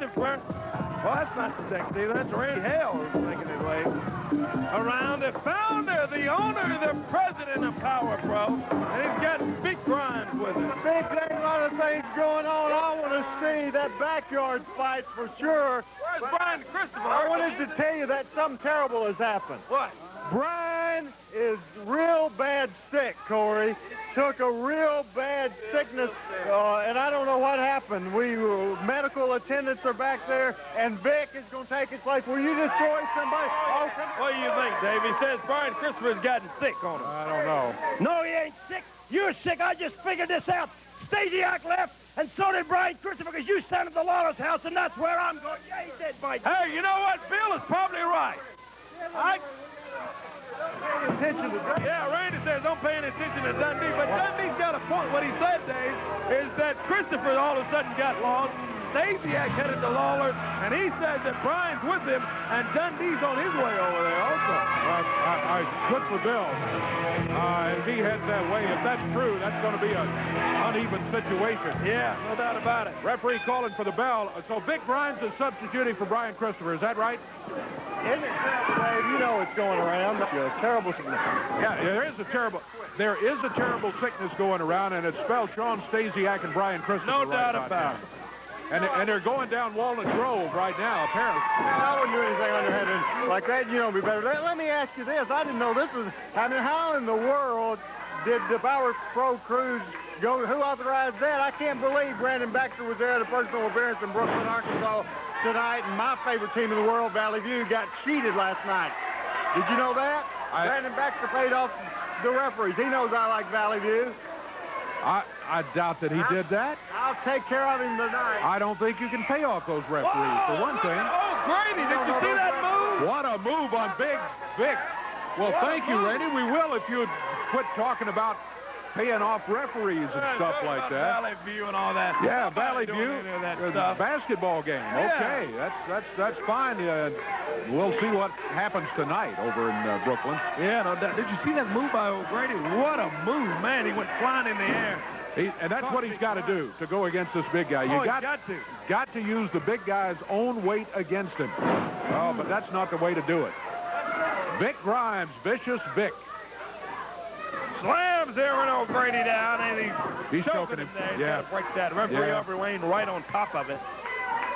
Christopher. Well, that's not sexy. That's Randy Hale who's making his way around. The founder, the owner, the president of Powerpro. And he's got Vic Grimes with him. Vic, there's a lot of things going on. I want to see that backyard fight for sure. Where's Brian Christopher? I wanted to tell you that something terrible has happened. What? Brian is real bad sick, Corey. Took a real bad sickness, and I don't know what happened. Medical attendants are back there, and Vic is going to take his place. Will you destroy somebody? Oh, what do you think, Dave? He says Brian Christopher's gotten sick on him. I don't know. No, he ain't sick. You're sick. I just figured this out. Stasiak left, and so did Brian Christopher, because you sent him to Lawler's house, and that's where I'm going. Yeah, he did, Mike. Hey, you know what? Bill is probably right. Attention to Dundee. Yeah, Randy says don't pay any attention to Dundee, but Dundee's got a point. What he said, Dave, is that Christopher all of a sudden got lost. Stasiak headed to Lawler, and he says that Brian's with him, and Dundee's on his way over there also. Good for Bill. If he heads that way, if that's true, that's going to be an uneven situation. Yeah, no doubt about it. Referee calling for the bell. So Vic Grimes is substituting for Brian Christopher. Is that right? Isn't it terrible, Dave? You know it's going around. Terrible sickness. Yeah, there is a terrible sickness going around, and it spells Sean Stasiak and Brian Christopher. No doubt right about it. And they're going down Walnut Grove right now, apparently. I wouldn't do anything underhanded like that. You know, be better. Let me ask you this. I didn't know this was. I mean, how in the world did the Powerpro crews go? Who authorized that? I can't believe Brandon Baxter was there at a personal appearance in Brooklyn, Arkansas tonight, and my favorite team in the world, Valley View, got cheated last night. Did you know that? Brandon Baxter paid off the referees. He knows I like Valley View. I doubt that he did that. I'll take care of him tonight. I don't think you can pay off those referees, for one thing. Oh, Grady, did you see that move? What a move on Big Vic. Well, thank you, Randy. We will if you'd quit talking about paying off referees and stuff like that. Valley View and all that. Yeah, Valley View. Basketball game. Yeah. Okay, that's fine. We'll see what happens tonight over in Brooklyn. Yeah, no doubt. Did you see that move by O'Grady? What a move, man. He went flying in the air. And that's what he's got to do to go against this big guy. You got to use the big guy's own weight against him. Oh, but that's not the way to do it. Vic Grimes, vicious Vic. Slams Aaron O'Grady down, and he's choking him there. He's got to break that. Referee Aubrey Wayne right on top of it.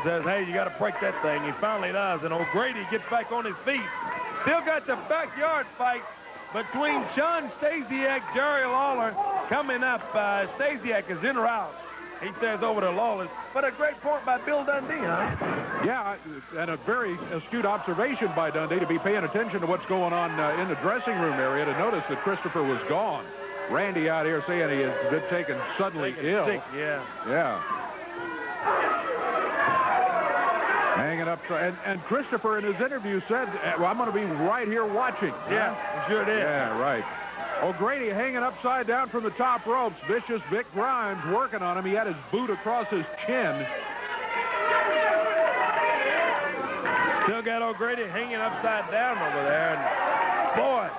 Says, hey, you got to break that thing. He finally does, and O'Grady gets back on his feet. Still got the backyard fight between Sean Stasiak, Jerry Lawler coming up. Stasiak is in route. He says over to Lawler. But a great point by Bill Dundee, huh? Yeah, and a very astute observation by Dundee to be paying attention to what's going on in the dressing room area to notice that Christopher was gone. Randy out here saying he has been taken suddenly ill. Sick, yeah. Yeah. Hanging up. And Christopher in his interview said, well, I'm going to be right here watching. Yeah, he sure did. Yeah, right. O'Grady hanging upside down from the top ropes. Vicious Vic Grimes working on him. He had his boot across his chin. Still got O'Grady hanging upside down over there. And boy,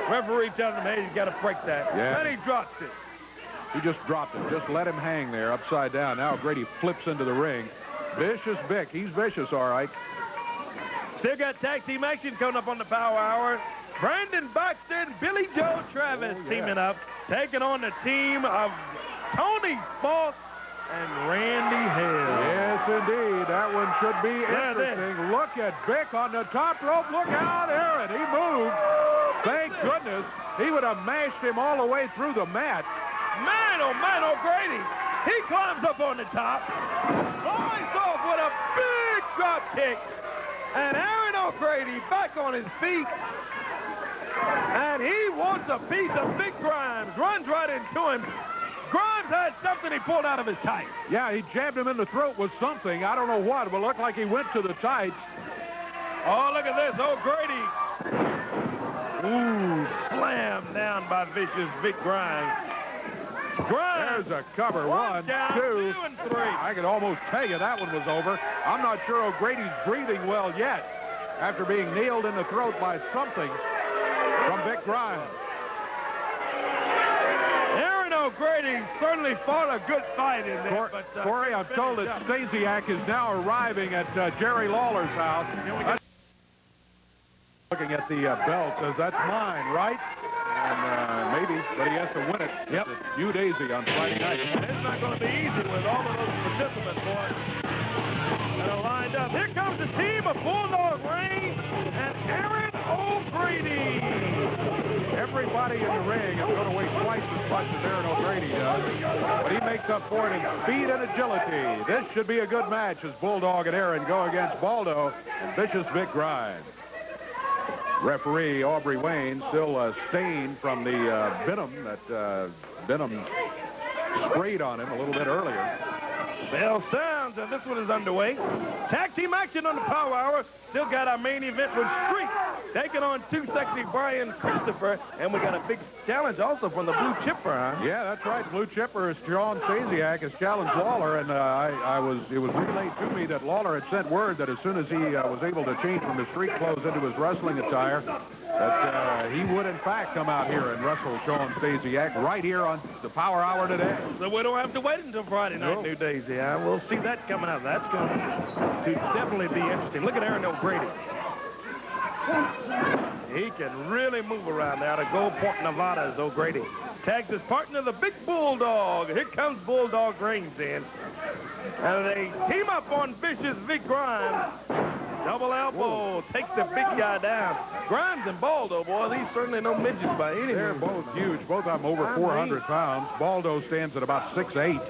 referee telling him, hey, you got to break that. Yeah. Then he drops it. He just dropped it. Just let him hang there upside down. Now O'Grady flips into the ring. Vicious Vic. He's vicious, all right. Still got tag team action coming up on the Power Hour. Brandon Baxter and Billy Joe Travis teaming up, taking on the team of Tony Falk and Randy Hale. Yes, indeed. That one should be interesting. Look at Vic on the top rope. Look out, Aaron. He moved. Thank goodness. He would have mashed him all the way through the mat. Man, oh man, O'Grady. He climbs up on the top, flies off with a big drop kick, and Aaron O'Grady back on his feet. And he wants a piece of Vic Grimes. Runs right into him. Grimes had something he pulled out of his tights. Yeah, he jabbed him in the throat with something. I don't know what, but it looked like he went to the tights. Oh, look at this. O'Grady. Ooh, slammed down by vicious Vic Grimes. Grimes. There's a cover. One, down, two, and three. I could almost tell you that one was over. I'm not sure O'Grady's breathing well yet after being nailed in the throat by something from Vic Grimes. Aaron O'Grady certainly fought a good fight in there. Corey, I'm told that Stasiak is now arriving at Jerry Lawler's house. Looking at the belt, says, that's mine, right? And maybe, but he has to win it. Yep. It's Hugh Daisy on Friday night. It's not going to be easy with all of those participants, boys, that are lined up. Here comes the team of Bulldog Rain and Aaron O'Grady. Everybody in the ring is going to weigh twice as much as Aaron O'Grady does, but he makes up for it in speed and agility. This should be a good match as Bulldog and Aaron go against Baldo and vicious Vic Grimes. Referee Aubrey Wayne still stained from the venom that Venom sprayed on him a little bit earlier. Bell sounds, and this one is underway. Tag team action on the Power Hour. Still got our main event with Streak taking on 2 Sexy Brian Christopher, and we got a big challenge also from the Blue Chipper, huh? Yeah, that's right. Blue Chipper is Sean Stasiak has challenged Lawler, and it was relayed to me that Lawler had sent word that as soon as he was able to change from his street clothes into his wrestling attire, that he would in fact come out here and wrestle Sean Stasiak right here on the Power Hour today. So we don't have to wait until Friday night, New Daisy. We'll see that coming up. That's going to definitely be interesting. Look at Aaron O'Grady. He can really move around there out of Gold Point, Nevada, is O'Grady. Tags his partner, the Big Bulldog. Here comes Bulldog Reigns in. And they team up on vicious Vic Grimes. Double elbow takes the big guy down. Grimes and Baldo, boy, these certainly no midgets by any means. They're both huge. Both of them over 400 pounds. Baldo stands at about 6'8".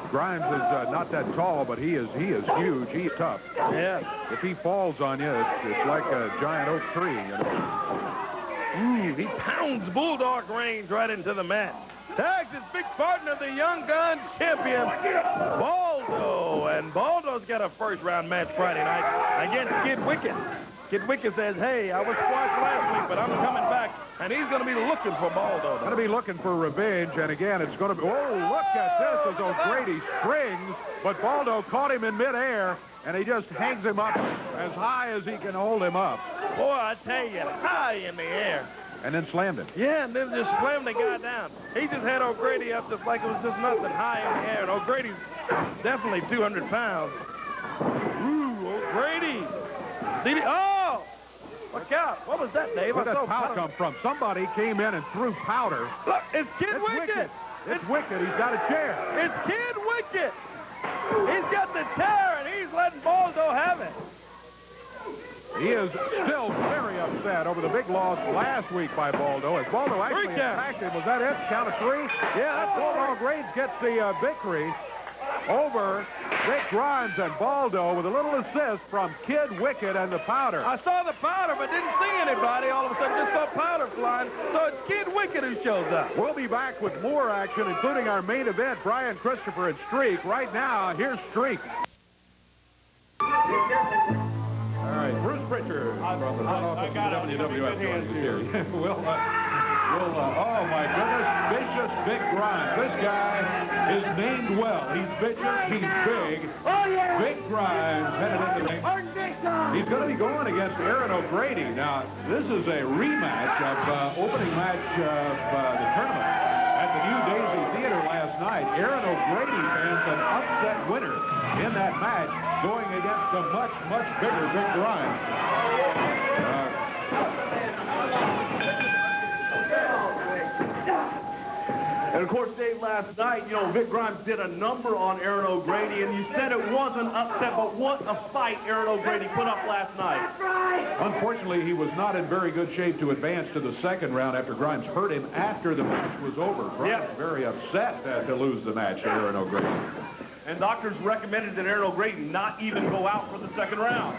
Grimes is not that tall, but he is huge. He's tough. Yeah. If he falls on you, it's like a giant oak tree. You know? He pounds Bulldog Reigns right into the mat. Tags his big partner, the Young Gun champion, Baldo. And Baldo's got a first-round match Friday night against Kid Wicked. Kid Wicked says, hey, I was squashed last week, but I'm coming back. And he's going to be looking for Baldo. Going to be looking for revenge. And again, it's going to be, oh, look at this as O'Grady springs. But Baldo caught him in midair, and he just hangs him up as high as he can hold him up. Boy, I tell you, high in the air. And then slammed him. Yeah, and then just slammed the guy down. He just had O'Grady up just like it was just nothing, high in the air. And O'Grady's definitely 200 pounds. Ooh, O'Grady. Oh! Look out. What was that, Dave? Where did that powder come from? Somebody came in and threw powder. Look, it's Kid Wicked. It's Wicked. He's got a chair. It's Kid Wicked. He's got the chair, and he's letting Baldo have it. He is still very upset over the big loss last week by Baldo. As Baldo actually attacked him. Was that it? Count of 3? Yeah, that's Bulldog Reigns gets the victory over Vic Grimes and Baldo with a little assist from Kid Wicked and the powder. I saw the powder, but didn't see anybody. All of a sudden, just saw powder flying. So it's Kid Wicked who shows up. We'll be back with more action, including our main event, Brian Christopher and Streak. Right now, here's Streak. All right, Bruce Pritchard from the front office of the WWF joins us here. Oh my goodness, vicious Vic Grimes. This guy is named well. He's vicious, he's big. Oh, yeah. Vic Grimes headed into the ring. He's going to be going against Aaron O'Grady. Now, this is a rematch of opening match of the tournament at the New Daisy Theater last night. Aaron O'Grady fans an upset winner in that match, going against a much, much bigger Vic Grimes. And, of course, Dave, last night, you know, Vic Grimes did a number on Aaron O'Grady, and you said it wasn't upset, but what a fight Aaron O'Grady put up last night. Unfortunately, he was not in very good shape to advance to the second round after Grimes hurt him after the match was over. Grimes very upset to lose the match to Aaron O'Grady. And doctors recommended that Aaron O'Grady not even go out for the second round.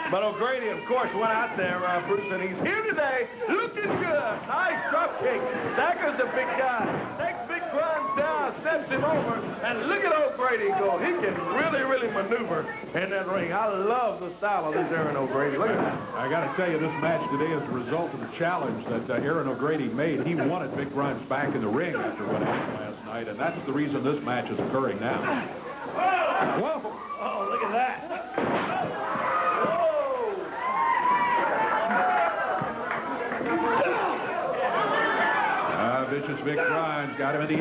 But O'Grady, of course, went out there, Bruce, and he's here today, looking good. Nice drop kick. Staggers the big guy. Takes Big Grimes down, steps him over, and look at O'Grady go. He can really, really maneuver in that ring. I love the style of this Aaron O'Grady. Look at that. I got to tell you, this match today is a result of the challenge that Aaron O'Grady made. He wanted Vic Grimes back in the ring after what happened last night, and that's the reason this match is occurring now. Whoa! Oh, look at that. Vicious Vic Grimes got him in the...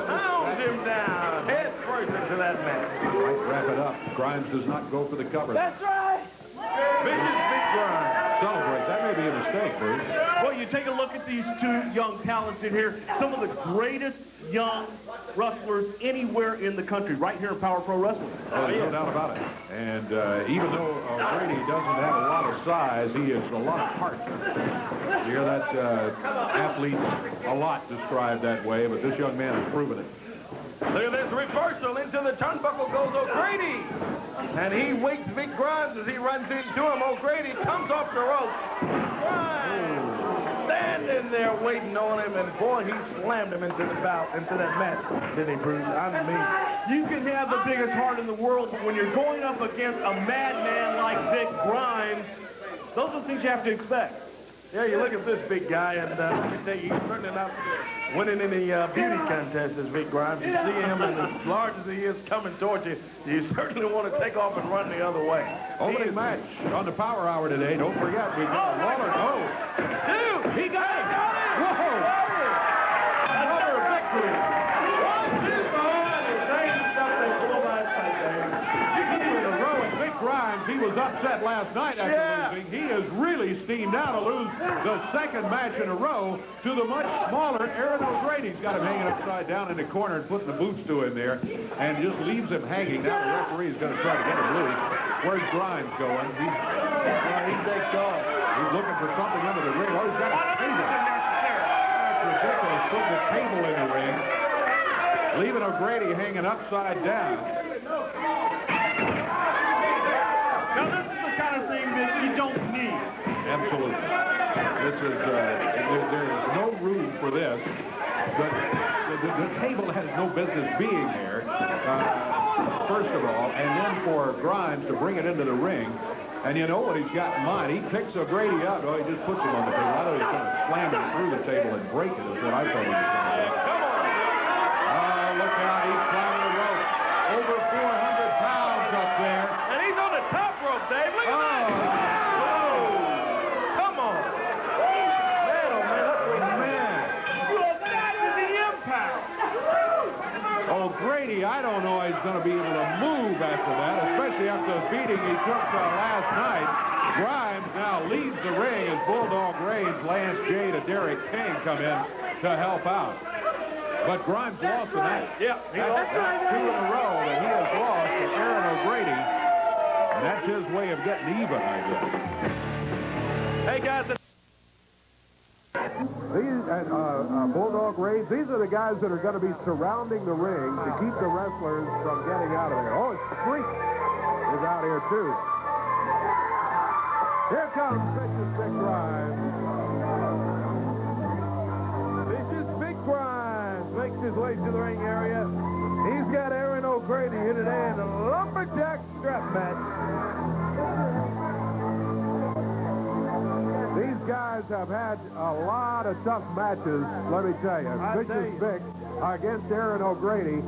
Pounds him down. Head first into that match. Might wrap it up. Grimes does not go for the cover. That's right. Vicious Vic Grimes. Celebrate. That may be a mistake, Bruce. Well, you take a look at these two young talents in here. Some of the greatest young wrestlers anywhere in the country, right here in Powerpro Wrestling. Oh, there's no doubt about it. And even though Brady doesn't have a lot of size, he has a lot of heart. You hear that athlete a lot described that way, but this young man has proven it. Look at this reversal. Into the turnbuckle goes O'Grady. And he waits Vic Grimes as he runs into him. O'Grady comes off the rope. Grimes standing there waiting on him, and boy, he slammed him into the bout, into that match, didn't he, Bruce? I mean, You can have the biggest heart in the world, but when you're going up against a madman like Vic Grimes, those are the things you have to expect. yeah, you look at this big guy, and let me tell you, he's certainly not winning any beauty contests as Vic Grimes. You see him, and as large as he is coming towards you, you certainly want to take off and run the other way. Opening match on the Power Hour today. Don't forget, we got Waller. Oh, Dude, he got it! whoa! Another victory! One, two, behind the same stuff they pulled last night, Dave. In a row, and Vic Grimes, he was upset last night after losing. He is really steamed out to lose the second match in a row to the much smaller Aaron O'Grady. He's got him hanging upside down in the corner and putting the boots to him there, and just leaves him hanging. Now the referee is going to try to get him loose. Where's Grimes going? He takes off. He's looking for something under the ring. Oh, he's got a table. That's ridiculous. Putting the table in the ring, leaving O'Grady hanging upside down. Now, this is the kind of thing that you don't need. Absolutely. This is, there is no room for this. But the table has no business being there, first of all, and then for Grimes to bring it into the ring. And you know what he's got in mind. He picks O'Grady up. Oh, he just puts him on the table. I thought he was going to slam him through the table and break it, is what I thought he was going to do. Oh, look out. He's climbing the rope. Over 400 pounds up there. And he's on the top rope, Dave. Look at that. Oh, come on. Man, oh, man, that's what Man. that is the impact. O'Grady, I don't know he's going to be able to move after that, especially after the beating he took last night. Grimes now leads the ring as Bulldog Reigns, Lance Jade, and Derek King come in to help out. But Grimes lost the match. Yeah, That's two in a row that he has lost to Aaron O'Grady. And that's his way of getting even, I guess. Hey, guys. These Bulldog Reigns, these are the guys that are going to be surrounding the ring to keep the wrestlers from getting out of there. Oh, Freak is out here, too. Here comes Vicious Vic Grimes. Vicious Vic Grimes makes his way to the ring area. He's got Aaron O'Grady here today in the lumberjack strap match. These guys have had a lot of tough matches, let me tell you. Vicious Vic against Aaron O'Grady.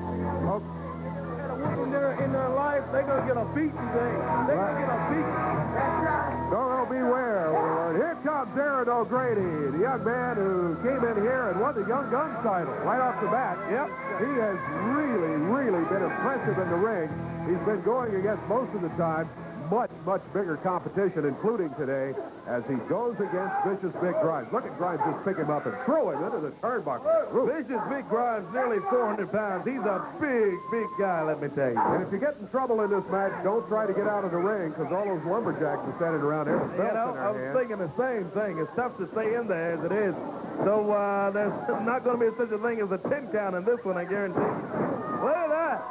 In their life, they're going to get a beating today. They're going to get a beating. Doro, beware. Here comes Aaron O'Grady, the young man who came in here and won the Young Guns title right off the bat. Yep. He has really, really been impressive in the ring. He's been going against most of the time much bigger competition, including today, as he goes against Vicious Vic Grimes. Look at Grimes just pick him up and throw him into the turnbuckle. Vicious Vic Grimes, nearly 400 pounds. He's a big guy, let me tell you. And if you get in trouble in this match, don't try to get out of the ring, because all those lumberjacks are standing around here with belts in their I was hands. thinking the same thing. It's tough to stay in there as it is. So there's not going to be such a thing as a 10 count in this one, I guarantee you. Look at that.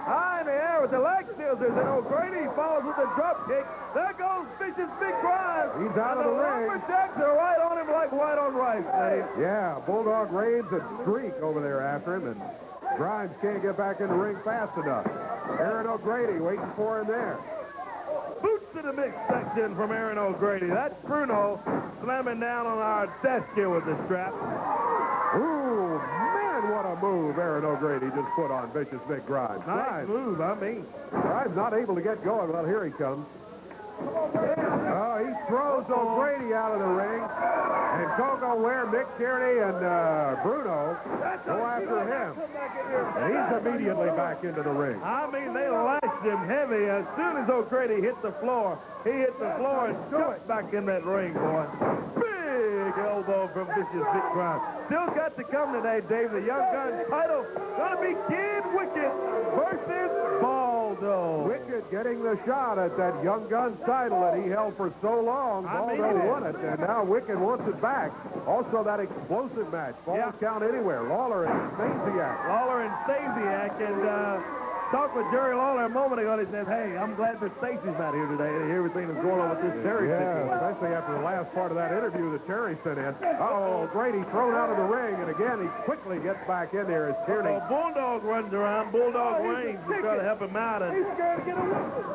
High in the air with the leg scissors, and O'Grady falls with a drop kick. There goes Vicious Vic Grimes. He's out of the ring. Lumberjacks are right on him like white on rice, Dave. Yeah, Bulldog Reigns and Streak over there after him, and Grimes can't get back in the ring fast enough. Aaron O'Grady waiting for him there. Boots to the mix section from Aaron O'Grady. That's Bruno slamming down on our desk here with the strap. Ooh, man, what a move Aaron O'Grady just put on Vicious Vic Grimes. Nice move, I mean. Grimes not able to get going. Well, here he comes. Oh, he throws O'Grady out of the ring. And Coco Ware, Mick Tierney, and Bruno go after him. And he's immediately back into the ring. I mean, they lashed him heavy. As soon as O'Grady hit the floor, he hit the floor and jumped back in that ring, boy. Big elbow from Vicious Vic Grimes. Still got to come today, Dave. The Young Guns title going to be Kid Wicked versus Baldo. Wicked getting the shot at that Young Guns title that he held for so long. Baldo won it, and now Wicked wants it back. Also, that explosive match. Falls count anywhere. Lawler and Stasiak. Lawler and Stasiak, and talked with Jerry Lawler a moment ago, and he said, hey, I'm glad that Stacy's not here today to hear everything that's going on with this Terry situation. Especially after the last part of that interview that Terry sent in. Oh, Grady thrown out of the ring, and again, he quickly gets back in there as Tierney. So Bulldog runs around. Bulldog Reigns is trying to help him out. And he's scared to get a whooping.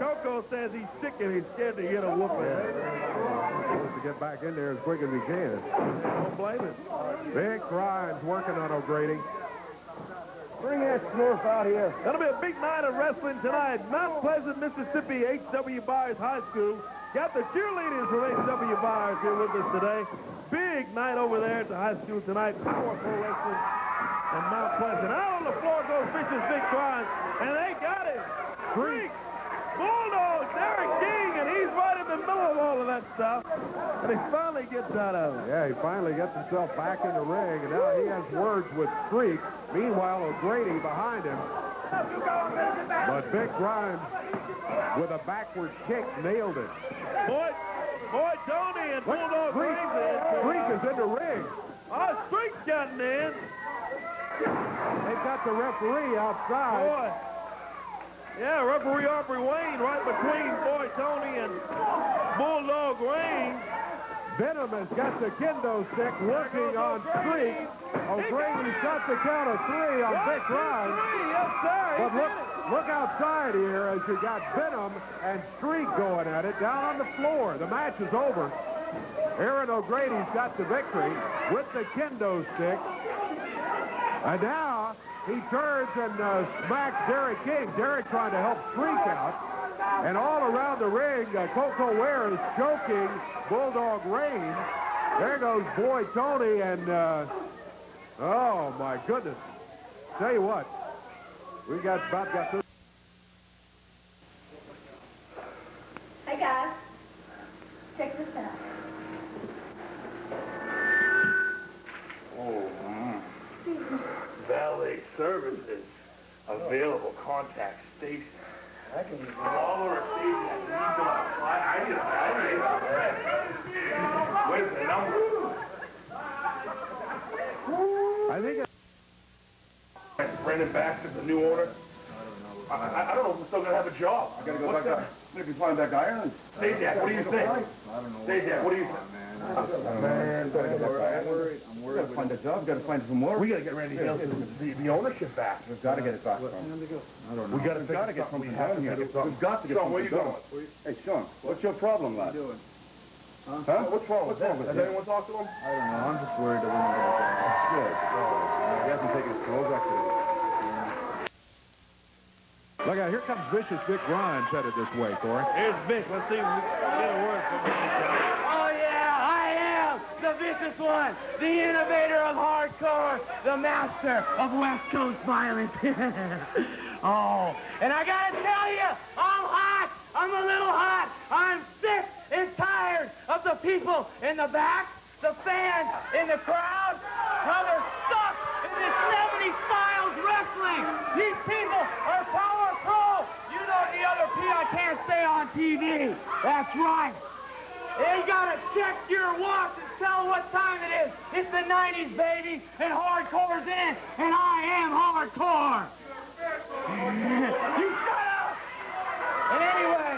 Coco says he's sick and he's scared to get a whooping. He wants to get back in there as quick as he can. Don't blame him. Vic Grimes working on O'Grady. Bring that Smurf out here. That'll be a big night of wrestling tonight. Mount Pleasant, Mississippi, H.W. Byers High School. Got the cheerleaders from H.W. Byers here with us today. Big night over there at the high school tonight. Powerful wrestling and Mount Pleasant. Out on the floor goes Vicious Vic Grimes, and they got him. Freak, Bulldog, Derek King, and he's right in the middle of all of that stuff. And he finally gets out of it. Yeah, he finally gets himself back in the ring, and now he has words with Streak. Meanwhile, O'Grady behind him. But Vic Grimes, with a backward kick, nailed it. Boy, Tony and Bulldog Reigns in. Streak is in the ring. Oh, Streak's gotten in. They've got the referee outside. Boy. Yeah, referee Aubrey Wayne right between Boy Tony and Bulldog Reigns. Venom has got the kendo stick working on Streak. O'Grady shot the count of 3 on Vic Grimes. Yes, sir. But look outside here as you got Venom and Streak going at it down on the floor. The match is over. Aaron O'Grady's got the victory with the kendo stick. And now he turns and smacks Derek King. Derek trying to help Streak out. And all around the ring, Coco Ware is choking Bulldog Reigns. There goes Boy Tony and, oh my goodness. Tell you what, we got this. Hey guys, check this out. Valet services available. Contact station. I can use Lawler or Stasiak. I need a Where's the number? I think Brandon Baxter's the new owner. I don't know if we're still going to have a job. I gotta go back there. If you find back iron. Stasiak, what do you think? I don't know. Stasiak, what do you think? Man, I'm worried. Gotta find a job. Gotta find some more. We got to get Randy Hilton the ownership back. We've got to get it back. I don't know. We got to get something done here. We've got to get Sean, where you something going? Hey, Sean, what's your problem, lad? Huh? What's wrong with him? Has anyone talked to him? I don't know. I'm just worried that we're not going to get it. He hasn't taken his clothes back to Look out, here comes Vicious Vic Grimes headed this way, Corey. Here's Vic. Let's see if we can get a word from him. Oh, yeah, I am the vicious one, the innovator of hardcore, the master of West Coast violence. Oh, and I got to tell you, I'm hot. I'm a little hot. I'm sick and tired of the people in the back, the fans in the crowd, how they're stuck in this 70s styles wrestling. These people are Powerpro. You know the other P I can't say on TV. That's right. You gotta check your watch and tell what time it is. It's the 90s, baby, and hardcore's in, and I am hardcore. You shut up! And anyway,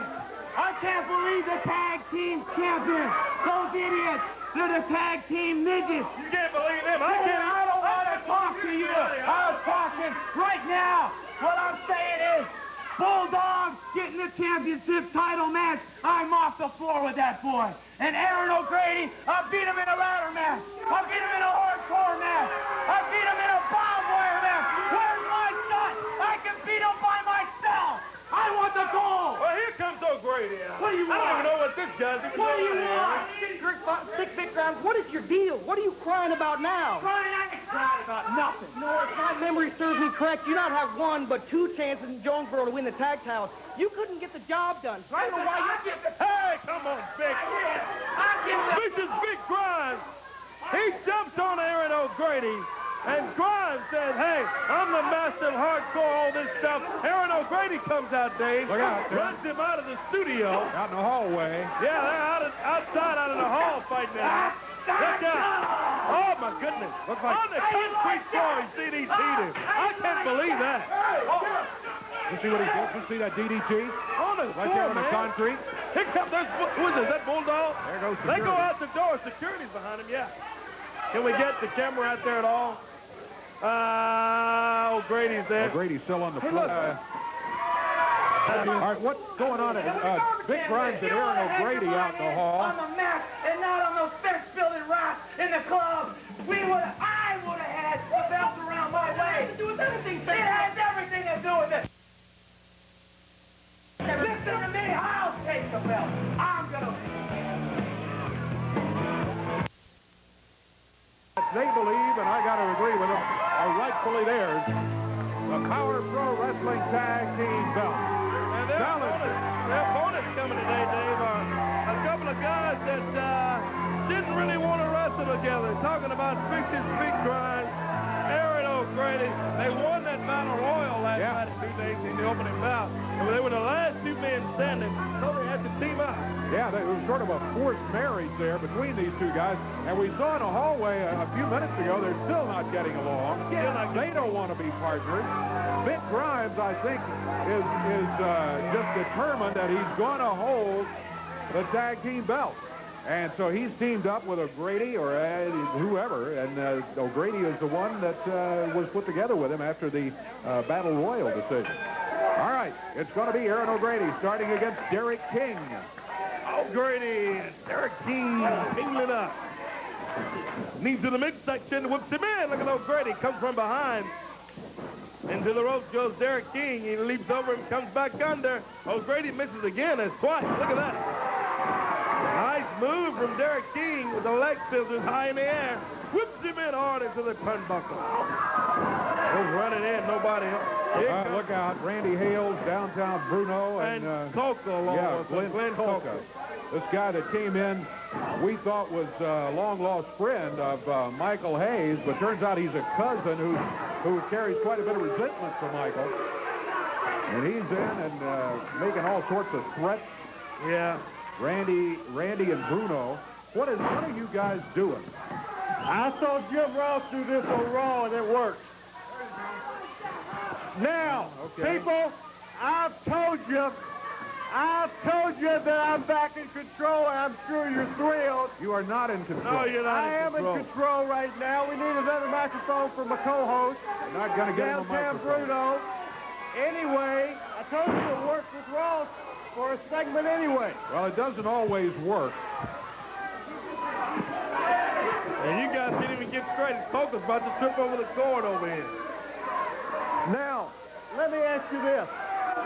I can't believe the tag team champions, those idiots, they're the tag team midgets. You can't believe him. I don't want to talk to you. I was talking right now. What I'm saying is, Bulldog getting the championship title match. I'm off the floor with that boy. And Aaron O'Grady, I beat him in a ladder match. I beat him in a hardcore match. I beat him in a barbed wire match. Where's my shot? I can beat him by myself. I want the gold. Well, here comes sick, Vic Grimes. What is your deal? What are you crying about now? Crying? I ain't crying about nothing. No, if my memory serves me correct, you not have one but 2 chances in Jonesboro to win the tag title. You couldn't get the job done, so I don't know why you get the... Hey, come on, Vic. This is Vic Grimes. He jumps on Aaron O'Grady, and Grimes says, hey, I'm the master of hardcore, all this stuff. Aaron O'Grady comes out, Dave. Look out. Runs him out of the studio. Out in the hallway. Yeah, they're outside out in the hall fighting now. Look out. Oh, my goodness. Looks like... On the concrete floor, he CDT'd him. I can't believe that. You see what he did? You see that DDT? On the Right floor, there on the man. concrete. Here comes, who is this, that Bulldog? There goes They security. go out the door. Security's behind him, yeah. Can we get the camera out there at all? O'Grady's there. O'Grady's still on the Hey, floor. look. All right, what's going on? Vic Grimes and Aaron O'Grady out in the hall. On the mat and not on those fence-building rocks in the club. I would have had the belt around my waist. It has everything to do with it. Listen to me, I'll take the belt. I'm going to... They believe, and I got to agree with them, are rightfully theirs. The Powerpro Wrestling Tag Team belt. And their opponents coming today, Dave, are a couple of guys that didn't really want to wrestle together. Talking about Vic Grimes, Aaron O'Grady. They won that Battle Royal last night at 2 days in the opening bout. And they were the last 2 men standing, so they had to team up. Yeah, there was sort of a forced marriage there between these 2 guys. And we saw in a hallway a few minutes ago, they're still not getting along. They don't want to be partners. Vic Grimes, I think, is just determined that he's going to hold the tag team belt. And so he's teamed up with O'Grady or whoever, and O'Grady is the one that was put together with him after the Battle Royal decision. All right, it's going to be Aaron O'Grady starting against Derek King. O'Grady, Derek King, tingling up. Knees to the midsection, whips him in. Look at O'Grady, comes from behind. Into the ropes goes Derek King. He leaps over him, comes back under. O'Grady misses again. That's twice. Look at that. Nice move from Derek King with the leg scissors high in the air. Whips him in hard into the turnbuckle. Goes running in, nobody else. Look out, Randy Hales, downtown Bruno, and Coca along with Glenn Coca. This guy that came in, we thought was a long-lost friend of Michael Hayes, but turns out he's a cousin who carries quite a bit of resentment for Michael. And he's in and making all sorts of threats. Yeah. Randy and Bruno. What are you guys doing? I saw Jim Ross do this on Raw, and it worked. Now, people, I've told you that I'm back in control, and I'm sure you're thrilled. You are not in control. No, you're not I am in control right now. We need another microphone for my co-host. You're not going to get him a Downtown microphone. Bruno. Anyway, I told you it worked with Ross for a segment anyway. Well, it doesn't always work. And you guys didn't even get straight. Coca's about to trip over the cord over here. Now, let me ask you this.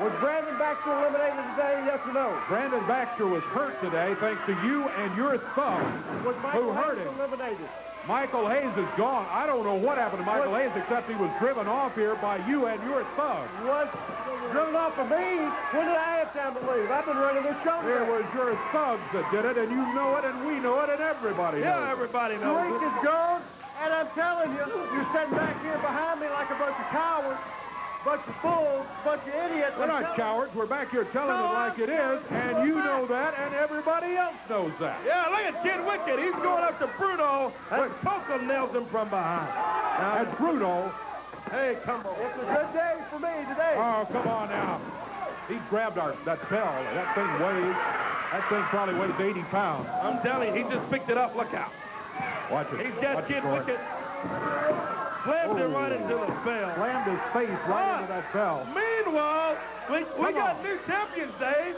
Was Brandon Baxter eliminated today, yes or no? Brandon Baxter was hurt today thanks to you and your thumb. Was Michael Who hurt Hayes him? eliminated? Michael Hayes is gone. I don't know what happened to Michael Hayes except he was driven off here by you and your thumb. Was driven off of me? When did I have time to leave? I've been running this show. It was your thugs that did it, and you know it, and we know it, and everybody knows Yeah, everybody knows Greek it. is gone, and I'm telling you, you're sitting back here behind me like a bunch of cowards, bunch of fools, bunch of idiots. We're not cowards. We're back here telling it like it is, and you know that, and everybody else knows that. Yeah, look at Kid Wicked. He's going up to Bruno, and Coca nails him from behind. Now, and Bruno, Hey, come on. It's a good day for me today. oh, come on now. He grabbed that bell. That thing probably weighs 80 pounds. I'm telling you, he just picked it up. Look out. Watch it. He's got Watch Kid it, Corey. Wicked. Slammed him right into the bell. Slammed his face right into that bell. Meanwhile, we got new champions, Dave.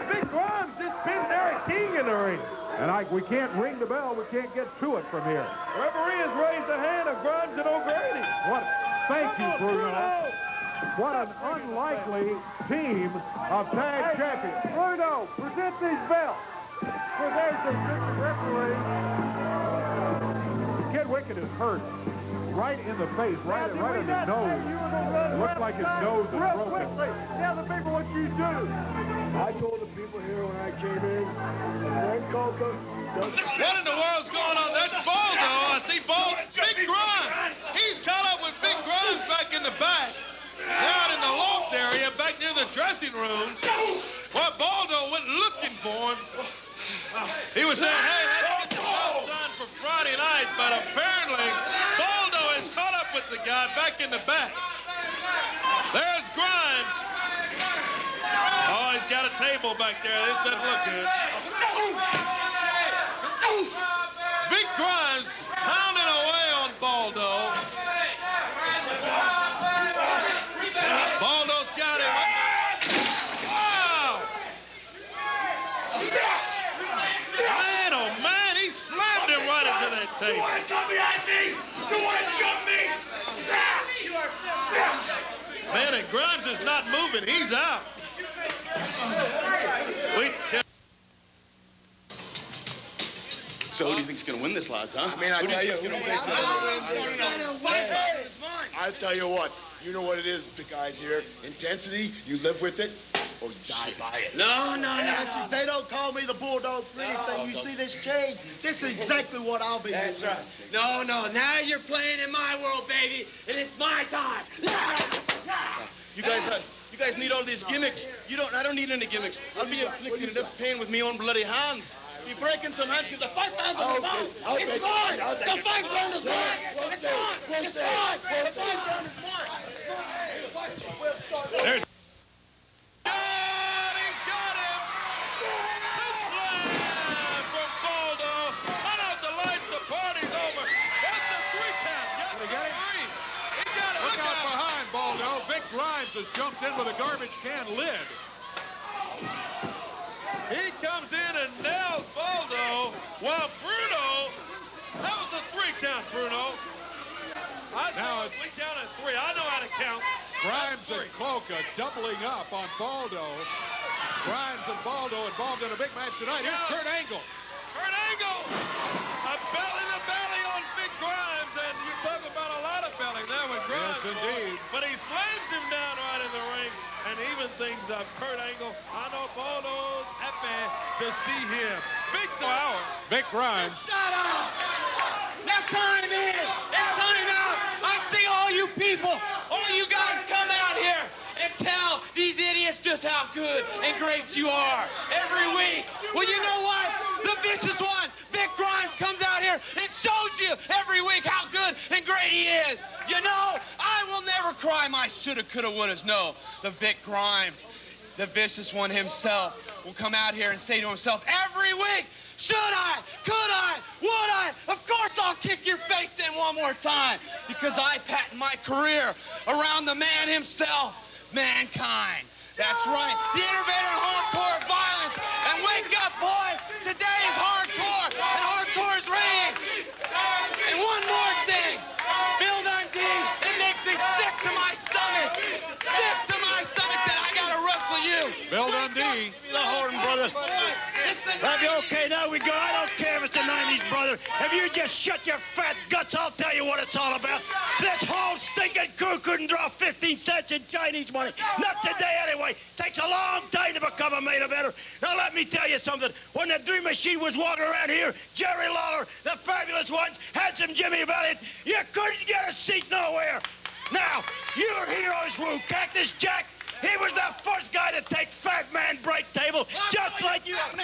Vic Grimes just pinned Derek King in the ring. And we can't ring the bell. We can't get to it from here. Referee has raised the hand of Grimes and O'Grady. Thank you, Bruno. What an unlikely team of tag champions. Bruno, present these belts. Well, there's the referee. Kid Wicked is hurt. Right in the face, right in his nose. It looks like his nose is broken. Quickly, tell the people what you do. I told the people here when I came in, Red Coca. What in the world's going on? That's Baldo. I see Baldo. Vic Grimes. He's caught up with Vic Grimes back in the back. Down in the loft area, back near the dressing rooms. Well, Baldo went looking for him. He was saying, hey, let's get the job done for Friday night. But apparently, Baldo is caught up with the guy back in the back. There's Grimes. Oh, he's got a table back there. This doesn't look good. Vic Grimes pounding away on Baldo. Baldo's got him. Wow! Man, oh man, he slammed him right into that table. You want to jump behind me? You want to jump me? Man, and Grimes is not moving. He's out. So who do you think's going to win this, lads, huh? I mean, I tell you what, you know what it is, big guys here. Intensity, you live with it, or you die by it. No. They don't call me the Bulldog for anything. You see this change? This is exactly what I'll be. That's right. No. Now you're playing in my world, baby, and it's my time. You guys need all these gimmicks. I don't need any gimmicks. I'll be inflicting enough pain with my own bloody hands. Be breaking some hands because the fight round is on. It's mine. The fight round is mine. It's mine. It's mine. The fight round is mine. There's... He's got him. Slam from Baldo. Cut out the lights. The party's over. That's the 3 count. Yes, Did he get him? He got it. Look out behind, Baldo. Vic Grimes has jumped in with a garbage can lid. He comes in and nails Baldo, while Bruno, that was a 3 count, Bruno. Now We counted 3. I know how to count. Grimes and Coca doubling up on Baldo. Grimes and Baldo involved in a big match tonight. Here's Kurt Angle. Kurt Angle, a belly on Vic Grimes, and you talk about a lot of belly there with Grimes. Yes, indeed. But he slams him down right in the ring and even things up. Kurt Angle, I know Baldo's happy to see him. Big power. Vic Grimes. Shut up! Now time is! It's time out! I see all you people, all you guys come out here and tell these idiots just how good and great you are every week. Well, you know what? The vicious one, Vic Grimes, comes out here and shows you every week how good and great he is. You know, I will never cry my shoulda, coulda, wouldas. No, the Vic Grimes, the vicious one himself, will come out here and say to himself every week, should I? Could I? Would I? Of course I'll kick your face in one more time because I patent my career around the man himself, Mankind. That's right, the innovator of hardcore violence. And wake up, boy, today is hardcore, and hardcore is reigning. And one more thing, Bill Dundee, it makes me sick to my stomach. Sick to my stomach that I gotta wrestle you. Bill Dundee. Hold him, brother. Okay, now we go. I don't care if it's the 90s, brother. If you just shut your fat guts, I'll tell you what it's all about. This whole stinking crew couldn't draw 15 cents in Chinese money. Not today, anyway. Takes a long time to become a main eventer. Now, let me tell you something. When the Dream Machine was walking around here, Jerry Lawler, the Fabulous Ones, Handsome Jimmy Valiant, you couldn't get a seat nowhere. Now, your heroes were Cactus Jack. He was the first guy to take Fat Man break table, just like you. Here we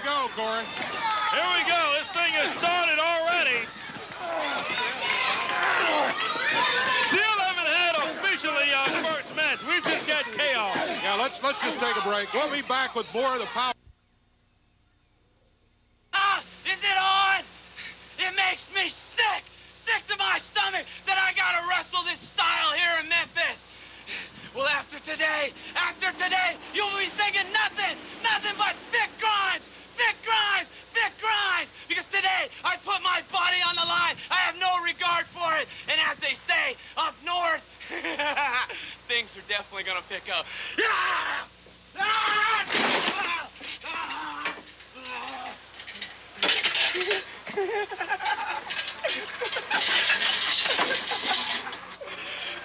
go, Corey. Here we go. This thing has started already. Still haven't had officially our first match. We've just got chaos. Yeah, let's just take a break. We'll be back with more of the Power. Is it on? It makes me sick. Sick to my stomach that I gotta wrestle this style here in Memphis. Well, after today, you'll be thinking nothing but Vic Grimes, Vic Grimes, Vic Grimes. Because today, I put my body on the line. I have no regard for it. And as they say up north, things are definitely gonna pick up.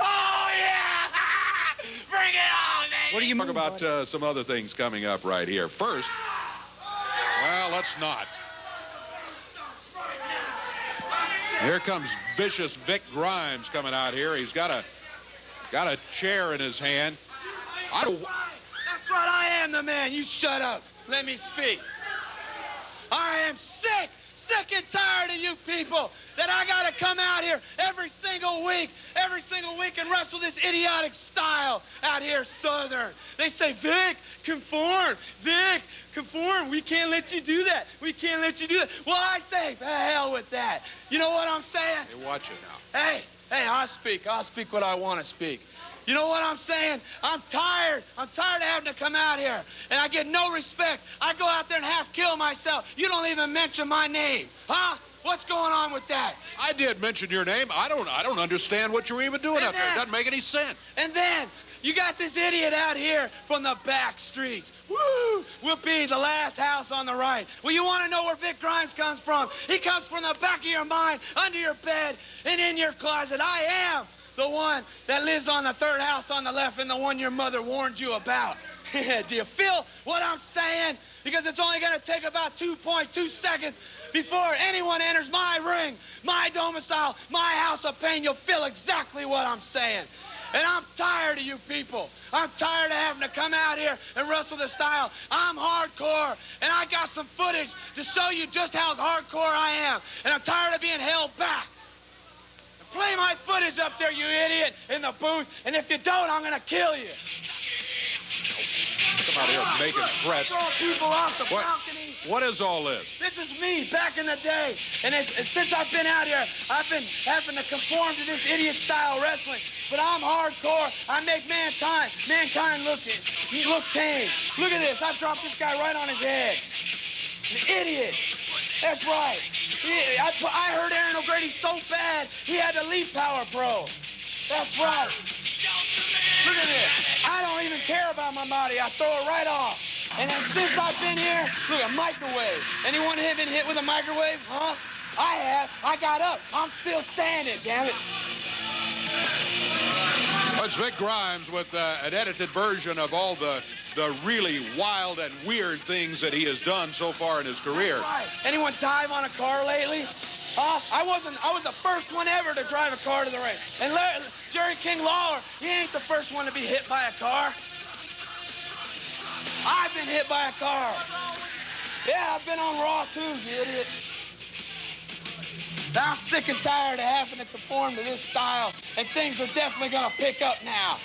Oh, yeah! Bring it on, baby! What do you talk about some other things coming up right here? First, well, let's not. Here comes vicious Vic Grimes coming out here. He's got a chair in his hand. That's right, I am the man. You shut up. Let me speak. I am sick and tired of you people that I got to come out here every single week and wrestle this idiotic style out here Southern. They say, Vic, conform. Vic, conform. We can't let you do that. We can't let you do that. Well, I say, the hell with that. You know what I'm saying? Hey, watch it now. Hey, I'll speak what I want to speak. You know what I'm saying? I'm tired of having to come out here, and I get no respect. I go out there and half kill myself. You don't even mention my name, huh? What's going on with that? I did mention your name. I don't understand what you're even doing out there. It doesn't make any sense. And then you got this idiot out here from the back streets. Woo! Whoopee, the last house on the right. Well, you want to know where Vic Grimes comes from? He comes from the back of your mind, under your bed, and in your closet. I am the one that lives on the third house on the left and the one your mother warned you about. Do you feel what I'm saying? Because it's only going to take about 2.2 seconds before anyone enters my ring, my domicile, my house of pain. You'll feel exactly what I'm saying. And I'm tired of you people. I'm tired of having to come out here and wrestle the style. I'm hardcore, and I got some footage to show you just how hardcore I am. And I'm tired of being held back. Play my footage up there, you idiot, in the booth, and if you don't, I'm going to kill you. Come out here making threats. People off the balcony. What is all this? This is me back in the day, and since I've been out here, I've been having to conform to this idiot-style wrestling. But I'm hardcore. I make mankind look tame. Look at this. I dropped this guy right on his head. An idiot. That's right. I heard Aaron O'Grady so bad, he had to leave Powerpro. That's right. Look at this. I don't even care about my body. I throw it right off. And then since I've been here, look, a microwave. Anyone have been hit with a microwave? Huh? I have. I got up. I'm still standing, damn it. It's Vic Grimes with an edited version of all the really wild and weird things that he has done so far in his career. Right. Anyone dive on a car lately? I was the first one ever to drive a car to the ring. And Jerry King Lawler, he ain't the first one to be hit by a car. I've been hit by a car. Yeah, I've been on Raw too, you idiot. Now I'm sick and tired of having to conform to this style, and things are definitely going to pick up now.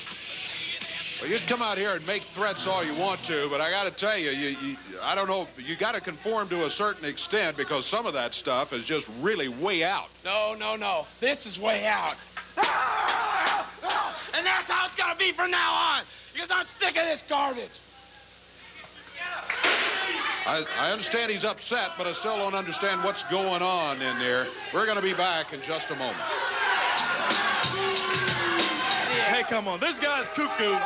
Well, you can come out here and make threats all you want to, but I got to tell you, I don't know, you got to conform to a certain extent because some of that stuff is just really way out. No. This is way out. And that's how it's going to be from now on, because I'm sick of this garbage. I understand he's upset, but I still don't understand what's going on in there. We're going to be back in just a moment. Hey, come on. This guy's cuckoo.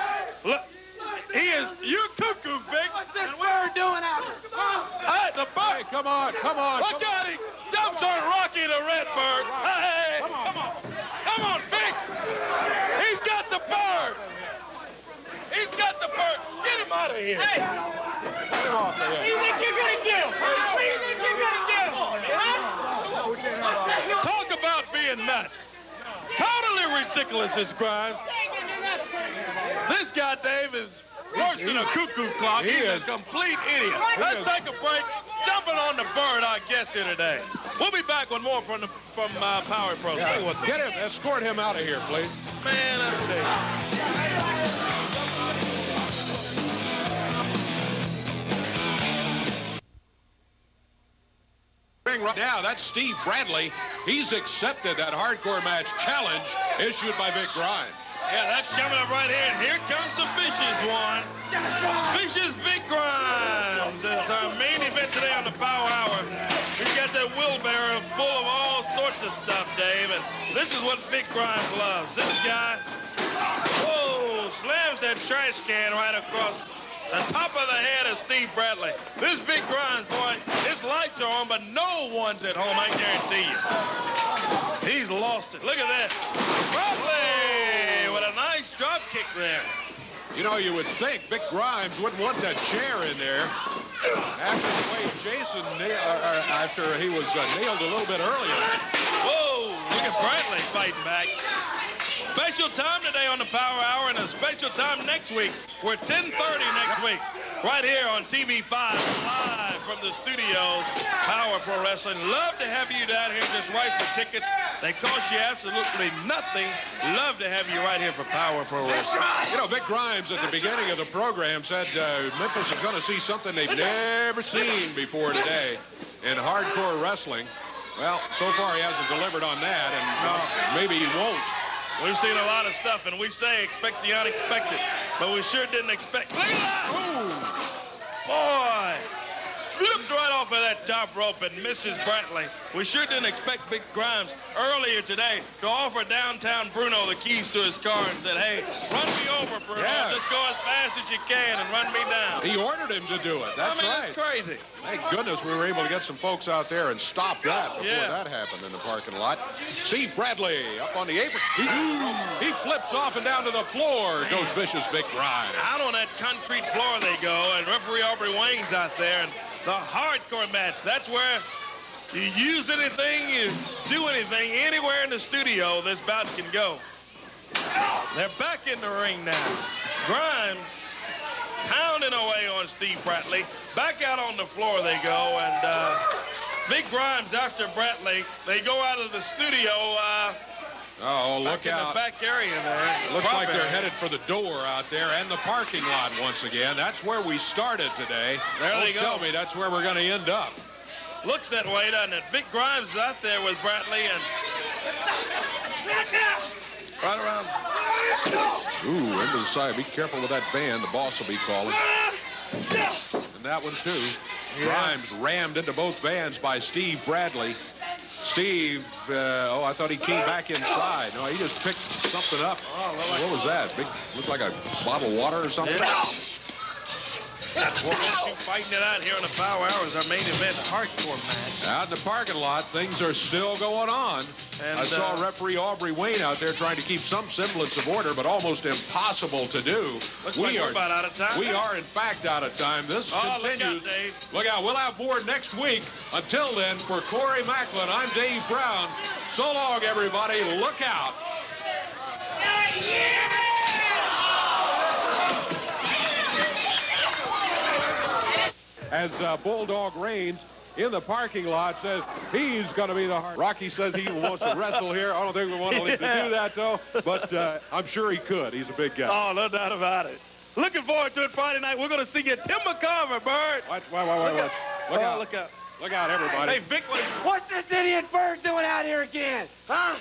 Look, you're cuckoo, Vic. What's this bird doing out here? Hey, the bird. Hey, come on. Look out, he jumps on Rocky the Redbird. Hey, come on, Vic. He's got the bird. Get him out of here. Hey. Get him off of here. What do you think you're going to do? What do you think you're going to do? Huh? Talk about being nuts. Totally ridiculous, this Grimes. This guy, Dave, is worse than a cuckoo clock. He's a complete idiot. Let's take a break. Jumping on the bird, I guess, here today. We'll be back with more from Powerpro. Yeah, get him, escort him out of here, please. Man, let's see. Right now, that's Steve Bradley. He's accepted that hardcore match challenge issued by Vic Grimes. Yeah, that's coming up right here. And here comes the Vicious one. Vicious Vic Grimes is our main event today on the Power Hour. He's got that wheelbarrow full of all sorts of stuff, Dave. And this is what Vic Grimes loves. This guy, whoa, slams that trash can right across the top of the head of Steve Bradley. This Vic Grimes, boy, his lights are on, but no one's at home, I guarantee you. He's lost it. Look at this. Bradley with a nice drop kick there. You know, you would think Vic Grimes wouldn't want that chair in there after the way Jason, after he was nailed a little bit earlier. Whoa, look at Bradley fighting back. Special time today on the Power Hour and a special time next week. We're 10:30 next week. Right here on TV5, live from the studios, Power Pro Wrestling. Love to have you down here. Just right for tickets. They cost you absolutely nothing. Love to have you right here for Power Pro Wrestling. You know, Vic Grimes at the beginning of the program said Memphis is going to see something they've never seen before today in hardcore wrestling. Well, so far he hasn't delivered on that, and maybe he won't. We've seen a lot of stuff, and we say expect the unexpected, but we sure didn't expect. Look at that! Ooh. Boy! Flipped right off of that top rope and misses Bradley. We sure didn't expect Vic Grimes earlier today to offer downtown Bruno the keys to his car and said, hey, run me over, Bruno. Yeah. Just go as fast as you can and run me down. He ordered him to do it. That's right. That's crazy. Thank goodness we were able to get some folks out there and stop that before that happened in the parking lot. Steve Bradley up on the apron. He flips off and down to the floor. Goes vicious Vic Grimes. Out on that concrete floor they go, and referee Aubrey Wayne's out there. And the hardcore match, that's where you use anything, you do anything, anywhere in the studio this bout can go. They're back in the ring now. Grimes pounding away on Steve Bradley. Back out on the floor they go, and Vic Grimes after Bradley. They go out of the studio. Look in out. the back area there. Looks like they're headed for the door out there and the parking lot once again. That's where we started today. There they go. Tell me that's where we're going to end up. Looks that way, doesn't it? Vic Grimes is out there with Bradley and right around. Ooh, into the side. Be careful with that van. The boss will be calling. And that one, too. Grimes rammed into both vans by Steve Bradley. Steve, I thought he came back inside. No, he just picked something up. What was that? Looked like a bottle of water or something? We're going to keep fighting it out here on the Power Hours, our main event hardcore match. Out in the parking lot, things are still going on. And I saw referee Aubrey Wayne out there trying to keep some semblance of order, but almost impossible to do. Looks like we're about out of time. We are, in fact, out of time. This continues. Look out, Dave. Look out. We'll have more next week. Until then, for Corey Macklin, I'm Dave Brown. So long, everybody. Look out. As Bulldog Reigns in the parking lot says he's going to be the hard. Rocky says he wants to wrestle here. I don't think we want him to do that, though, but I'm sure he could. He's a big guy. Oh, no doubt about it. Looking forward to it Friday night. We're going to see you, Tim McCarver, Bird. Watch. Look out. Look out. Look out, everybody. Hey, Vic, What's this idiot Bird doing out here again? Huh?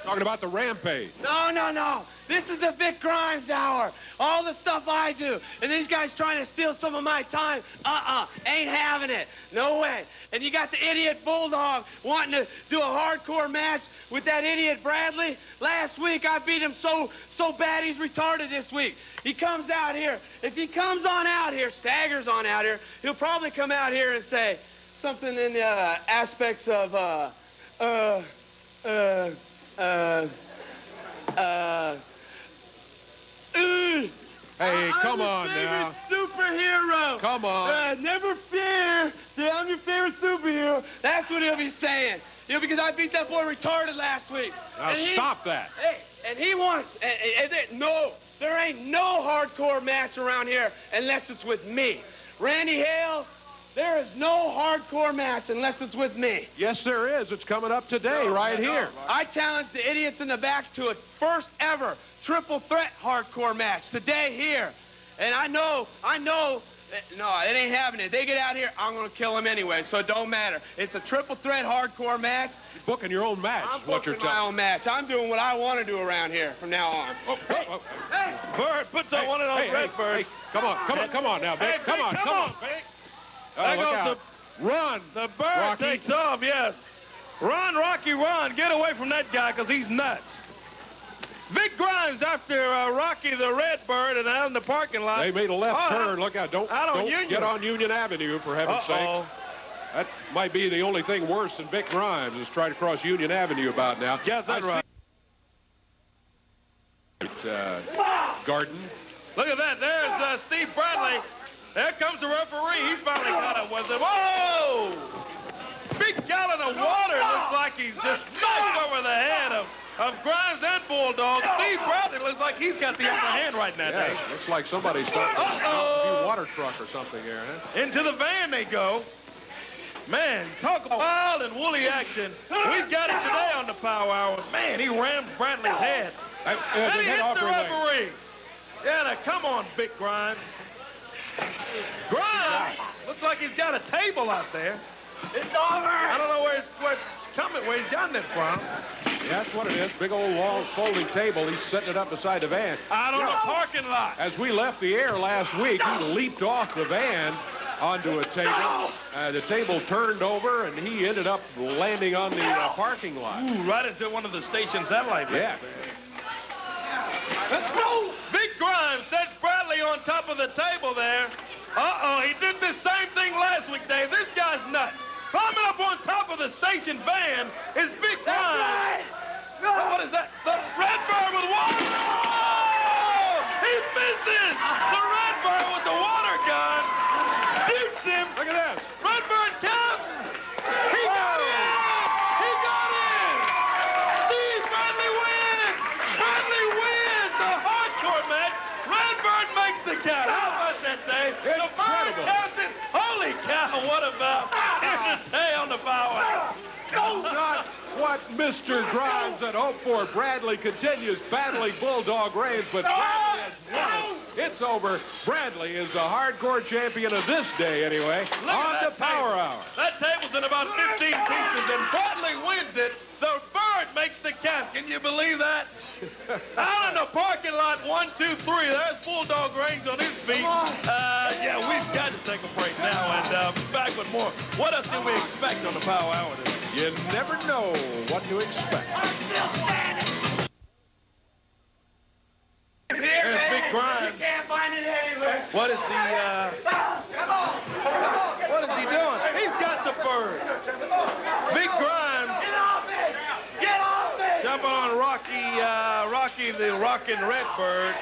Talking about the rampage. No. This is the Vic Grimes hour. All the stuff I do. And these guys trying to steal some of my time. Ain't having it. No way. And you got the idiot Bulldog wanting to do a hardcore match with that idiot Bradley. Last week I beat him so bad he's retarded this week. He comes out here. If he comes on out here, staggers on out here, he'll probably come out here and say something in the aspects of, Hey, come on now. Superhero. Come on. Never fear. I'm your favorite superhero. That's what he'll be saying. Because I beat that boy retarded last week. Now stop that. Hey, and he wants. No, there ain't no hardcore match around here unless it's with me. Randy Hale, there is no hardcore match unless it's with me. Yes, there is. It's coming up today, right here. I challenge the idiots in the back to a first ever triple threat hardcore match today here. And I know, no, it ain't happening. If they get out here, I'm going to kill them anyway, so it don't matter. It's a triple threat hardcore match. You're booking your own match. I'm booking my own match. I'm doing what I want to do around here from now on. Hey, Bird, put on one of those red birds. Hey, come on now, Vic. Come on. Vic. There goes run. The bird Rocky takes off, yes. Run, Rocky, run. Get away from that guy because he's nuts. Vic Grimes after Rocky the Redbird and out in the parking lot. They made a left turn. Look out. Don't get on Union Avenue, for heaven's sake. That might be the only thing worse than Vic Grimes is trying to cross Union Avenue about now. Yes, that's right. Garden. Look at that. There's Steve Bradley. There comes the referee. He finally got it. Was it? Whoa! Big gallon of water. Looks like he's just smashed over the head of Grimes and Bulldog. Steve Bradley looks like he's got the upper hand right now. Yeah, looks like somebody's starting a water truck or something here. Huh? Into the van they go. Man, talk about wild and woolly action. We've got it today on the Power Hour. Man, he rammed Bradley's head. And he hits the referee. Yeah, now, come on, Vic Grimes. Grimes looks like he's got a table out there. It's over. I don't know where he's gotten it from. Yeah, that's what it is. Big old long folding table. He's setting it up beside the van. Out on the parking lot. As we left the air last week, he leaped off the van onto a table. The table turned over, and he ended up landing on the parking lot. Ooh, right into one of the station satellite. Yeah. Let's go. Vic Grimes sets Bradley on top of the table there. Uh-oh, he did the same thing last week, Dave. This guy's nuts. Climbing up on top of the station van is Vic Grimes. Oh, what is that? The Redbird with water. Oh! He misses. The Redbird with the water gun shoots him. Look at that. Redbird counts. He got in. He got in. Steve Bradley wins. Bradley wins the hardcore match. Redbird makes the count. How about that, Dave? The Bird counts it. Holy cow, what about here's the day on the Power? Not what Mr. Grimes had hoped for. Bradley continues battling Bulldog Raves, but Bradley has won it. It's over. Bradley is the hardcore champion of this day, anyway, on the Power Hour. That table's in about 15 pieces, and Bradley wins it. The Bird makes the count. Can you believe that? Out in the parking lot, 1, 2, 3. There's Bulldog Reigns on his feet. Yeah, we've got to take a break now, and be back with more. What else can we expect on the Power Hour today? You never know what to expect. There's Vic Grimes. You can't find it anywhere. What is what is he doing? He's got the Bird. Vic Grimes. Get off it! Get off it! Jumping on Rocky the Rockin' Redbird.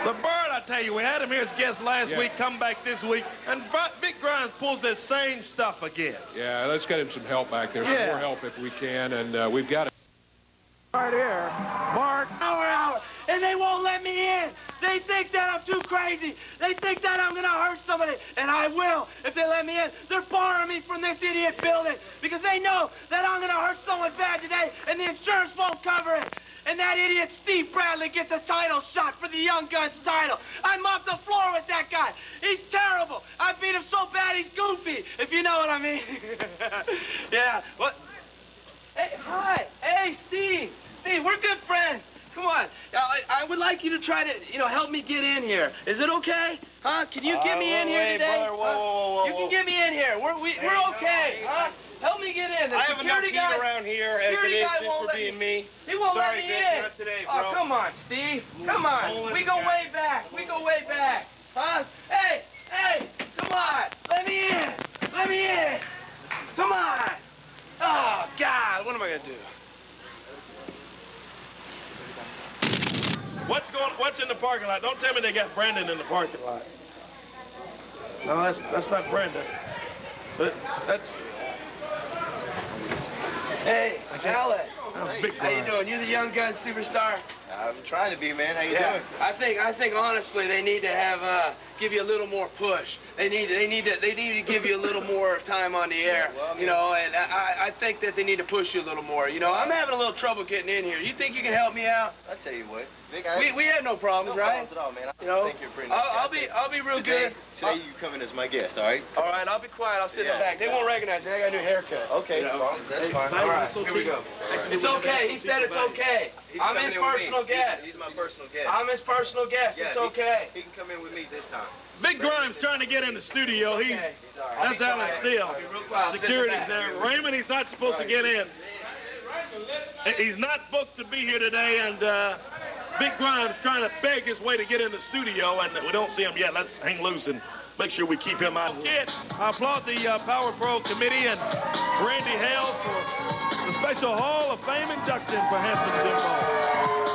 The Bird, I tell you, we had him here as guest last week, come back this week, and Vic Grimes pulls the same stuff again. Yeah, let's get him some help back there, some more help if we can, and we've got it. Right here, Mark. Hour, and they won't let me in. They think that I'm too crazy. They think that I'm going to hurt somebody, and I will if they let me in. They're barring me from this idiot building because they know that I'm going to hurt someone bad today, and the insurance won't cover it. And that idiot Steve Bradley gets a title shot for the Young Guns title. I mopped the floor with that guy. He's terrible. I beat him so bad he's goofy, if you know what I mean. Yeah, what? Hey, hi. Hey, Steve. Steve, we're good friends. Come on. I would like you to try to, help me get in here. Is it okay? Huh? Can you get me in here today? Brother, whoa. You can get me in here. We're okay. Huh? Help me get in. The I have enough security heat guy around here as it is just for being me. He won't let Sorry, me Vic, in. not today, Oh, bro. come on, Steve. Come on. We go way back. Huh? Hey, come on. Let me in. Come on. Oh, God. What am I going to do? What's in the parking lot? Don't tell me they got Brandon in the parking lot. No, that's not Brandon. That's... Hey, Alex. Big How you doing? You the Young Gun superstar? I'm trying to be, man. How you doing? I think honestly they need to have give you a little more push. They need to give you a little more time on the air. Well, I mean, And I think that they need to push you a little more. I'm having a little trouble getting in here. You think you can help me out? I'll tell you what. Vic, We had no problems, right? No problems at all, man. I think you're pretty nice. I'll be real good. Today you come in as my guest, all right? All right, I'll be quiet. I'll sit in the back. They won't recognize me. I got a new haircut. Okay, that's fine. All right, here we go. It's okay. He said it's okay. I'm his personal guest. He's my personal guest. I'm his personal guest. It's okay. He can come in with me this time. Big Grimes trying to get in the studio. That's Alex Steele. Security's there. Raymond, he's not supposed to get in. He's not booked to be here today, and Vic Grimes trying to beg his way to get in the studio, and we don't see him yet. Let's hang loose and make sure we keep him out. I applaud the Powerpro committee and Randy Hale for the special Hall of Fame induction for Hampton Jimbo.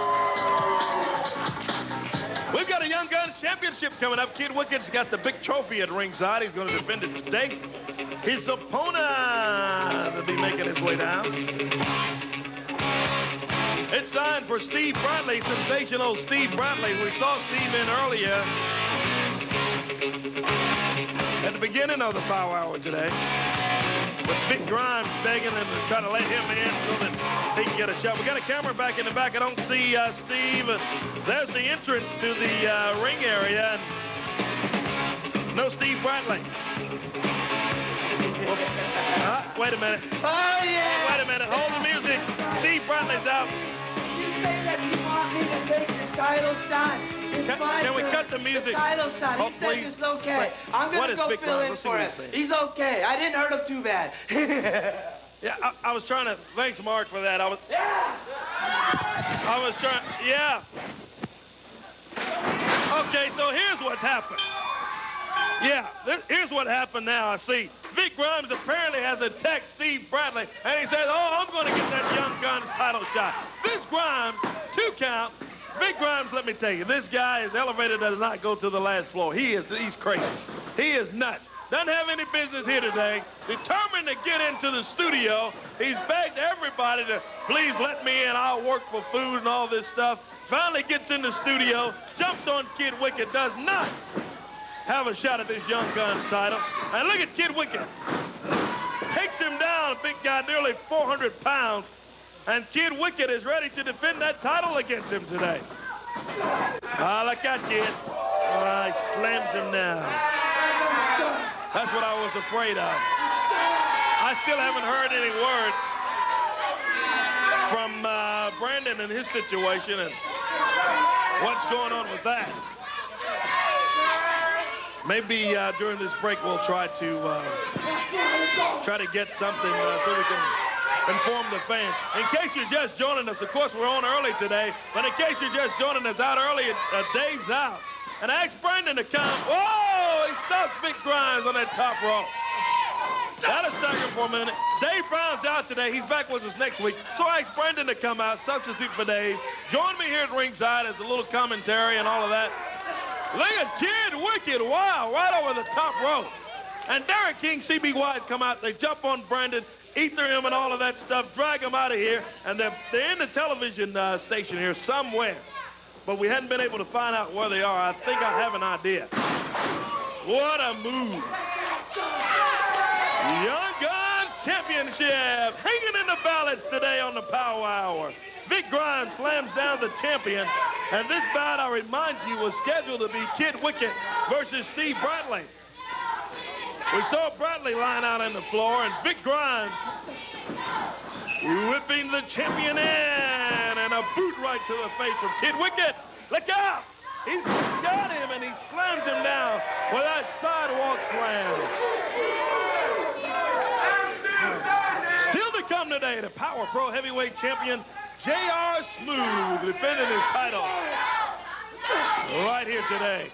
We've got a Young Guns Championship coming up. Kid Wicked's got the big trophy at ringside. He's going to defend it today. His opponent will be making his way down. It's signed for Steve Bradley, sensational Steve Bradley. We saw Steve in earlier at the beginning of the Power Hour today. With Vic Grimes begging him to try to let him in so that he can get a shot. We got a camera back in the back. I don't see Steve. There's the entrance to the ring area. No Steve Bradley. Wait a minute. Oh, yeah. Wait a minute. Hold the music. Steve Bradley's out. You say that you want me to take the title shot. Can we cut the music? The title shot. Oh, He said please. it's okay. I'm going to go fill in for him. He's okay. I didn't hurt him too bad. Yeah, I was trying to. Thanks, Mark, for that. I was trying. Yeah. Okay, so here's what's happened. Yeah, here's what happened now. I see Vic Grimes apparently has attacked Steve Bradley, and he says, oh, I'm going to get that Young Guns title shot. Vic Grimes, 2 count. Vic Grimes, let me tell you, this guy is elevated, does not go to the last floor. He's crazy. He is nuts. Doesn't have any business here today. Determined to get into the studio. He's begged everybody to please let me in. I'll work for food and all this stuff. Finally gets in the studio, jumps on Kid Wicked, does not have a shot at this Young Guns title. And look at Kid Wicked. Takes him down, a big guy, nearly 400 pounds. And Kid Wicked is ready to defend that title against him today. Look out, Kid. He slams him down. That's what I was afraid of. I still haven't heard any word from Brandon and his situation and what's going on with that. Maybe during this break we'll try to get something so we can inform the fans. In case you're just joining us, of course, we're on early today, but in case you're just joining us out early, Dave's out. And I asked Brandon to come. Whoa! He stops Vic Grimes on that top rope. That'll stagger him for a minute. Dave Brown's out today. He's back with us next week. So I asked Brandon to come out, substitute for Dave. Join me here at ringside as a little commentary and all of that. Look at Kid Wicked. Wow, right over the top rope. And Derek King, CB White come out. They jump on Brandon, ether him and all of that stuff, drag him out of here. And they're in the television station here somewhere. But we hadn't been able to find out where they are. I think I have an idea. What a move. Young Guns Championship hanging in the balance today on the Power Hour. Vic Grimes slams down the champion. And this bout, I remind you, was scheduled to be Kid Wicked versus Steve Bradley. We saw Bradley lying out on the floor, and Vic Grimes whipping the champion in, and a boot right to the face from Kid Wicked. Look out! He's got him, and he slams him down with that sidewalk slam. Still to come today, the Powerpro heavyweight champion, J.R. Smooth, defending his title right here today.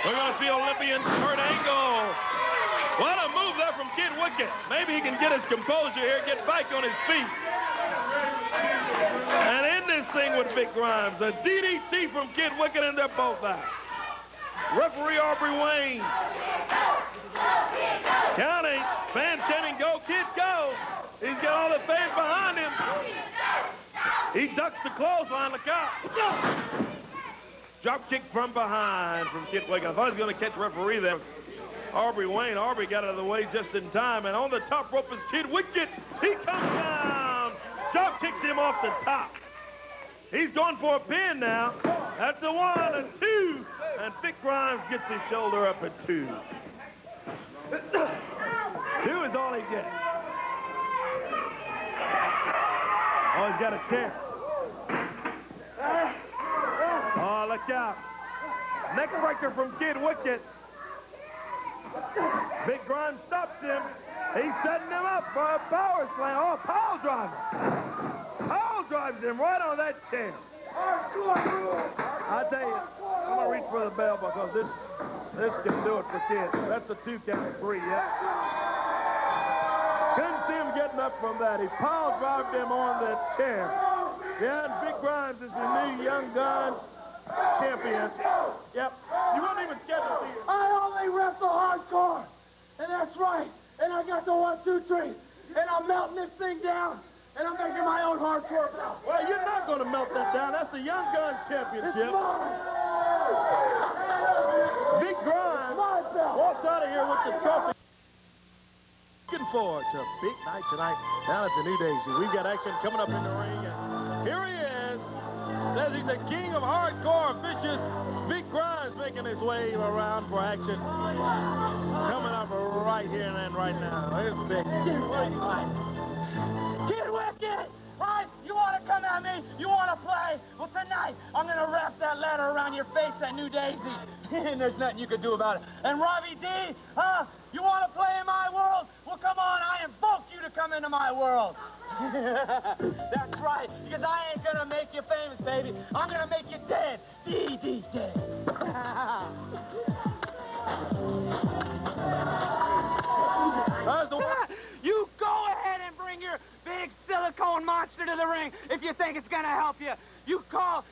We're going to see Olympian Kurt Angle. What a move there from Kid Wicked. Maybe he can get his composure here, get back on his feet. And end this thing with Vic Grimes. A DDT from Kid Wicked, and they're both out. Referee Aubrey Wayne counting. Fans chanting, go, Kid, go. He's got all the fans behind him. He ducks the clothesline. Look out. Drop kick from behind from Kid Wicked. I thought he was going to catch referee there. Aubrey Wayne. Aubrey got out of the way just in time. And on the top rope is Kid Wicked. He comes down. Drop kicks him off the top. He's going for a pin now. That's a 1 and 2. And Vic Grimes gets his shoulder up at 2. 2 is all he gets. Oh, he's got a chance. Oh, look out. Neck breaker from Kid Wicked. Vic Grimes stops him. He's setting him up for a power slam. Oh, pile driver. Pile drives him right on that chair. I tell you, I'm going to reach for the bell because this can do it for Kid. That's a 2 count, 3, yeah. Couldn't see him getting up from that. He pile drived him on the chair. Yeah, and Vic Grimes is the new Young Guns champion. Yep. You weren't even scheduled to see it. I only wrestle hardcore. And that's right. And I got the 1, 2, 3. And I'm melting this thing down. And I'm making my own hardcore belt. Well, you're not going to melt that down. That's the Young Guns championship. It's mine. Vic Grimes walks out of here with the trophy. Looking forward to a big night tonight down at the New Daisy. We've got action coming up in the ring. And here he is. Says he's the king of hardcore vicious. Vic Grimes making his way around for action. Coming up right here and right now. Here's Vic. Kid Wicked! Right? You want to come at me? You want to play? Well, tonight, I'm going to wrap that ladder around your face at New Daisy. And there's nothing you can do about it. And Robbie D, huh? You want to play in my world? Well, come on, I invoke you to come into my world. That's right, because I ain't going to make you famous, baby. I'm going to make you dead. D dead. You go ahead and bring your big silicone monster to the ring if you think it's going to help you. You go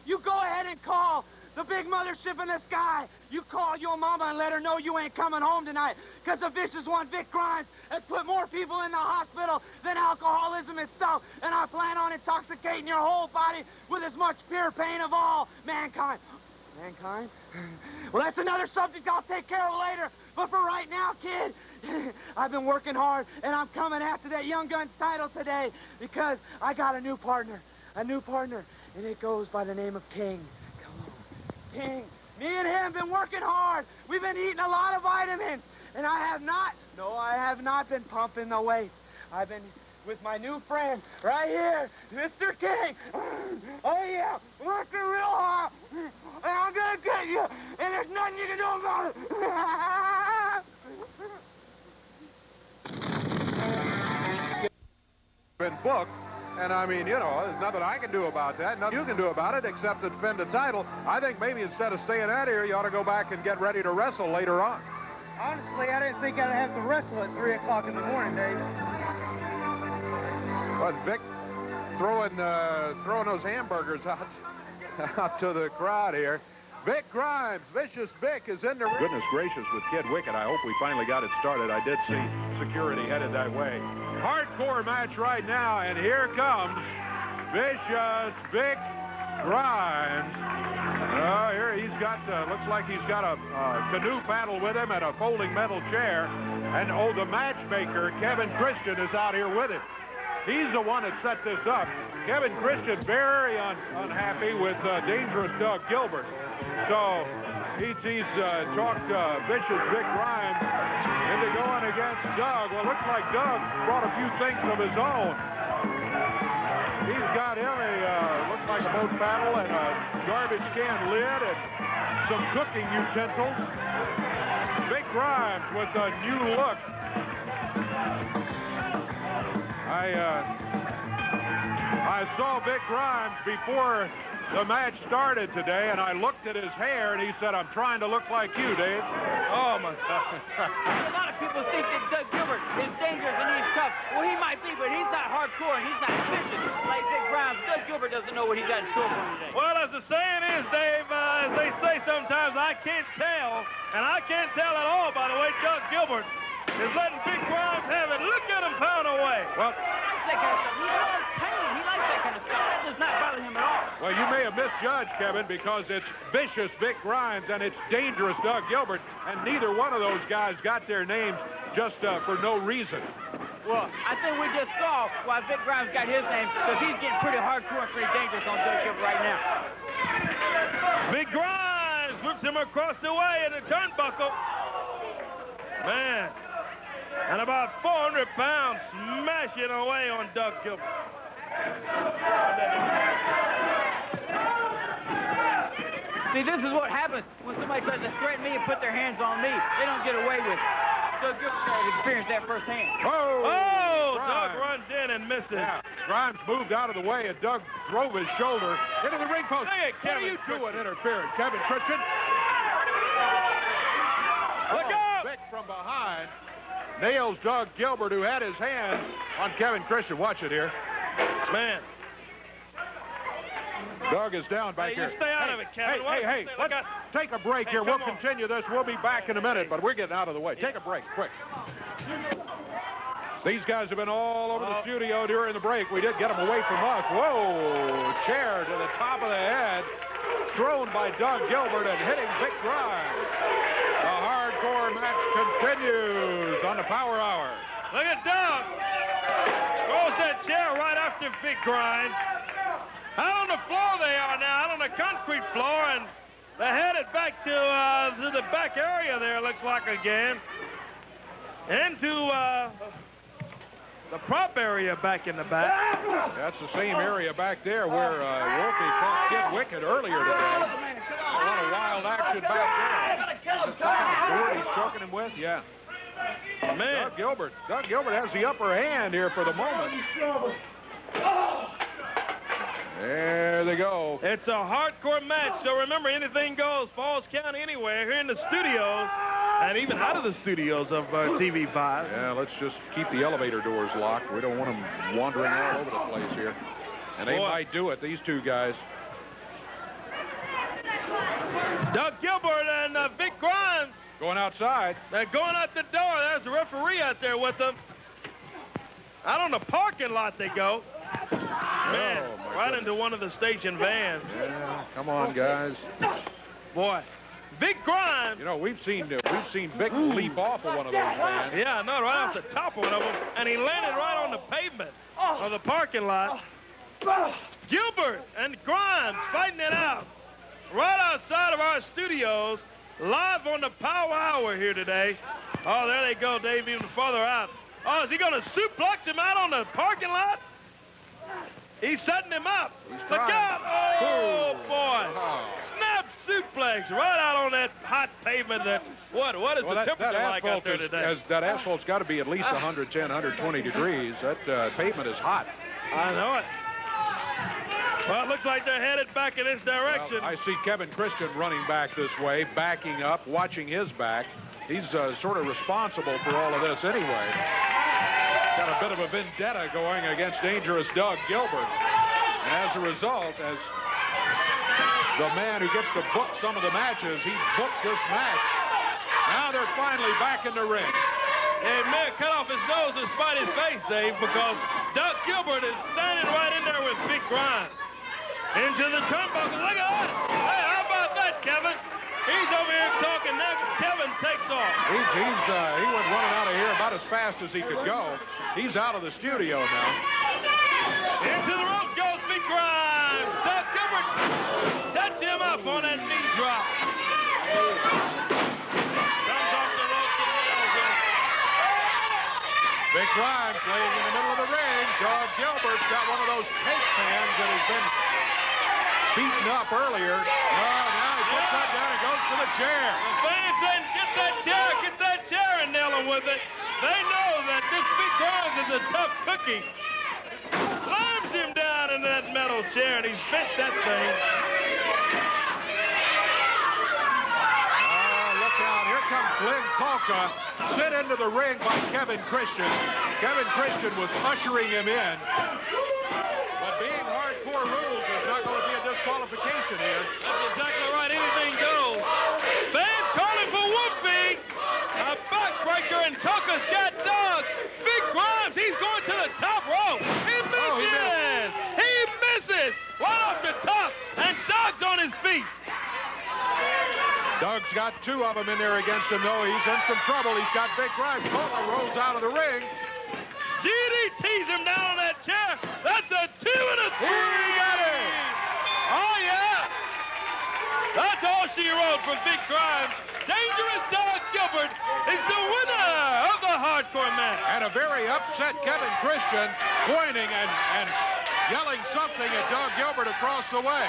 ahead and call the big mothership in the sky. You call your mama and let her know you ain't coming home tonight. Because the vicious one, Vic Grimes, has put more people in the hospital than alcoholism itself. And I plan on intoxicating your whole body with as much pure pain of all mankind. Mankind? Well, that's another subject I'll take care of later. But for right now, kid, I've been working hard, and I'm coming after that Young Guns title today because I got a new partner, and it goes by the name of King. Come on, King. Me and him been working hard. We've been eating a lot of vitamins, and I have not been pumping the weight. I've been with my new friend right here, Mr. King. Oh, yeah, working real hard, and I'm going to get you, and there's nothing you can do about it. Been booked, and I mean, you know, there's nothing I can do about that. Nothing you can do about it except to defend the title. I think maybe instead of staying out here, you ought to go back and get ready to wrestle later on. Honestly, I didn't think I'd have to wrestle at 3 o'clock in the morning, Dave. But Vic throwing those hamburgers out to the crowd here. Vic Grimes, Vicious Vic, is in the ring. Goodness gracious, with Kid Wicked, I hope we finally got it started. I did see security headed that way. Hardcore match right now, and here comes Vicious Vic Grimes. Here he's got, looks like he's got a canoe paddle with him and a folding metal chair. And, oh, the matchmaker, Kevin Christian, is out here with him. He's the one that set this up. Kevin Christian very unhappy with Dangerous Doug Gilbert. So he's talked Vicious Vic Grimes into going against Doug. Well, looks like Doug brought a few things of his own. He's got him looks like a boat paddle and a garbage can lid and some cooking utensils. Vic Grimes with a new look. I saw Vic Grimes before the match started today, and I looked at his hair, and he said, "I'm trying to look like you, Dave." Oh, my God. A lot of people think that Doug Gilbert is dangerous and he's tough. Well, he might be, but he's not hardcore, and he's not vicious like Vic Grimes. Doug Gilbert doesn't know what he's got in store for him today. Well, as the saying is, Dave, as they say sometimes, I can't tell, and I can't tell at all, by the way, Doug Gilbert is letting Vic Grimes have it. Look at him pound away. Well, He likes that kind of stuff. He loves pain. He likes that kind of stuff. That does not bother him at all. well, you may have misjudged, Kevin, because it's Vicious Vic Grimes and it's Dangerous Doug Gilbert, and neither one of those guys got their names just for no reason. Well, I think we just saw why Vic Grimes got his name, because he's getting pretty hardcore and pretty dangerous on Doug Gilbert right now. Vic Grimes whips him across the way in the turnbuckle. Man. And about 400 pounds smashing away on Doug Gilbert. See, this is what happens when somebody tries to threaten me and put their hands on me. They don't get away with it. Doug Gilbert experienced that firsthand. Oh, Doug runs in and misses. Yeah. Grimes moved out of the way, and Doug drove his shoulder into the ring post. Hey, What are you doing interfering, Kevin Christian? Look out! Vic from behind nails Doug Gilbert, who had his hand on Kevin Christian. Watch it here. Man. Doug is down back Hey, here. you stay out of it, Kevin. Hey, let's take a break here. We'll continue this. We'll be back in a minute, but we're getting out of the way. Take a break, quick. These guys have been all over the studio during the break. We did get them away from us. Whoa, chair to the top of the head, thrown by Doug Gilbert and hitting Vic Grimes. The hardcore match continues on the Power Hour. Look at Doug. Throws that chair right after Vic Grimes. Out on the floor they are now, out on the concrete floor, and they're headed back to the back area there, looks like again. Into the prop area back in the back. That's the same area back there where Wolfie caught Kid Wicked earlier today. A lot of wild action back there. The second board he's choking him with, yeah. Man. Doug Gilbert has the upper hand here for the moment. There they go. It's a hardcore match, so remember, anything goes. Falls Count anywhere here in the studios, and even out of the studios of TV5. Yeah, let's just keep the elevator doors locked. We don't want them wandering all over the place here. And they might do it, these two guys. Doug Gilbert and Vic Grimes. Going outside. They're going out the door. There's the referee out there with them. Out on the parking lot they go. Man, right into one of the station vans. Yeah, come on, guys. Boy, Vic Grimes. You know, we've seen Vic leap off of one of those vans. Yeah, no, right off the top of one of them, and he landed right on the pavement of the parking lot. Gilbert and Grimes fighting it out right outside of our studios, live on the Power Hour here today. Oh, there they go, Dave, even further out. Oh, is he going to suplex him out on the parking lot? He's setting him up. Look out. Oh, boy. Snap suplex right out on that hot pavement. What is the temperature like out there today? That asphalt's got to be at least 110, 120 degrees. That pavement is hot. I know it. Well, it looks like they're headed back in this direction. Well, I see Kevin Christian running back this way, backing up, watching his back. He's sort of responsible for all of this anyway. Got a bit of a vendetta going against dangerous Doug Gilbert. And as a result, as the man who gets to book some of the matches, he booked this match. Now they're finally back in the ring. Hey, man, cut off his nose and spite his face, Dave, because Doug Gilbert is standing right in there with Vic Grimes. Into the turnbuckle. Look at that. Hey, how about that, Kevin? He's over here talking next. Kevin takes off. He went running out of here about as fast as he could go. He's out of the studio now. Into the rope goes Vic Grimes. Doug Gilbert sets him up on that knee drop. Comes off the ropes and nails him. Vic Grimes laying in the middle of the ring. Doug Gilbert's got one of those tape fans that has been beaten up earlier. Now he puts that down and goes to the chair. The fans saying, get that chair and nail him with it. They know that this Vic Grimes is a tough cookie. Slams him down into that metal chair, and he's bent that thing. Look out. Here comes Glenn Polka, sent into the ring by Kevin Christian. Kevin Christian was ushering him in. But being hardcore rules, there's not going to be a disqualification here. That's exactly right. Anything goes. Fans calling for Wolfie. A backbreaker, and Polka's got Doug. Vic Grimes, he's going to the top rope. He misses. He misses. Right off the top, and Doug's on his feet. Doug's got two of them in there against him, though. He's in some trouble. He's got Vic Grimes. Polka rolls out of the ring. DDT's him down on that chair. That's a 2 and a 3. He got it. Oh, yeah. That's all she wrote for Vic Grimes. Dangerous Doug Gilbert is the winner of the hardcore match. And a very upset Kevin Christian pointing and yelling something at Doug Gilbert across the way.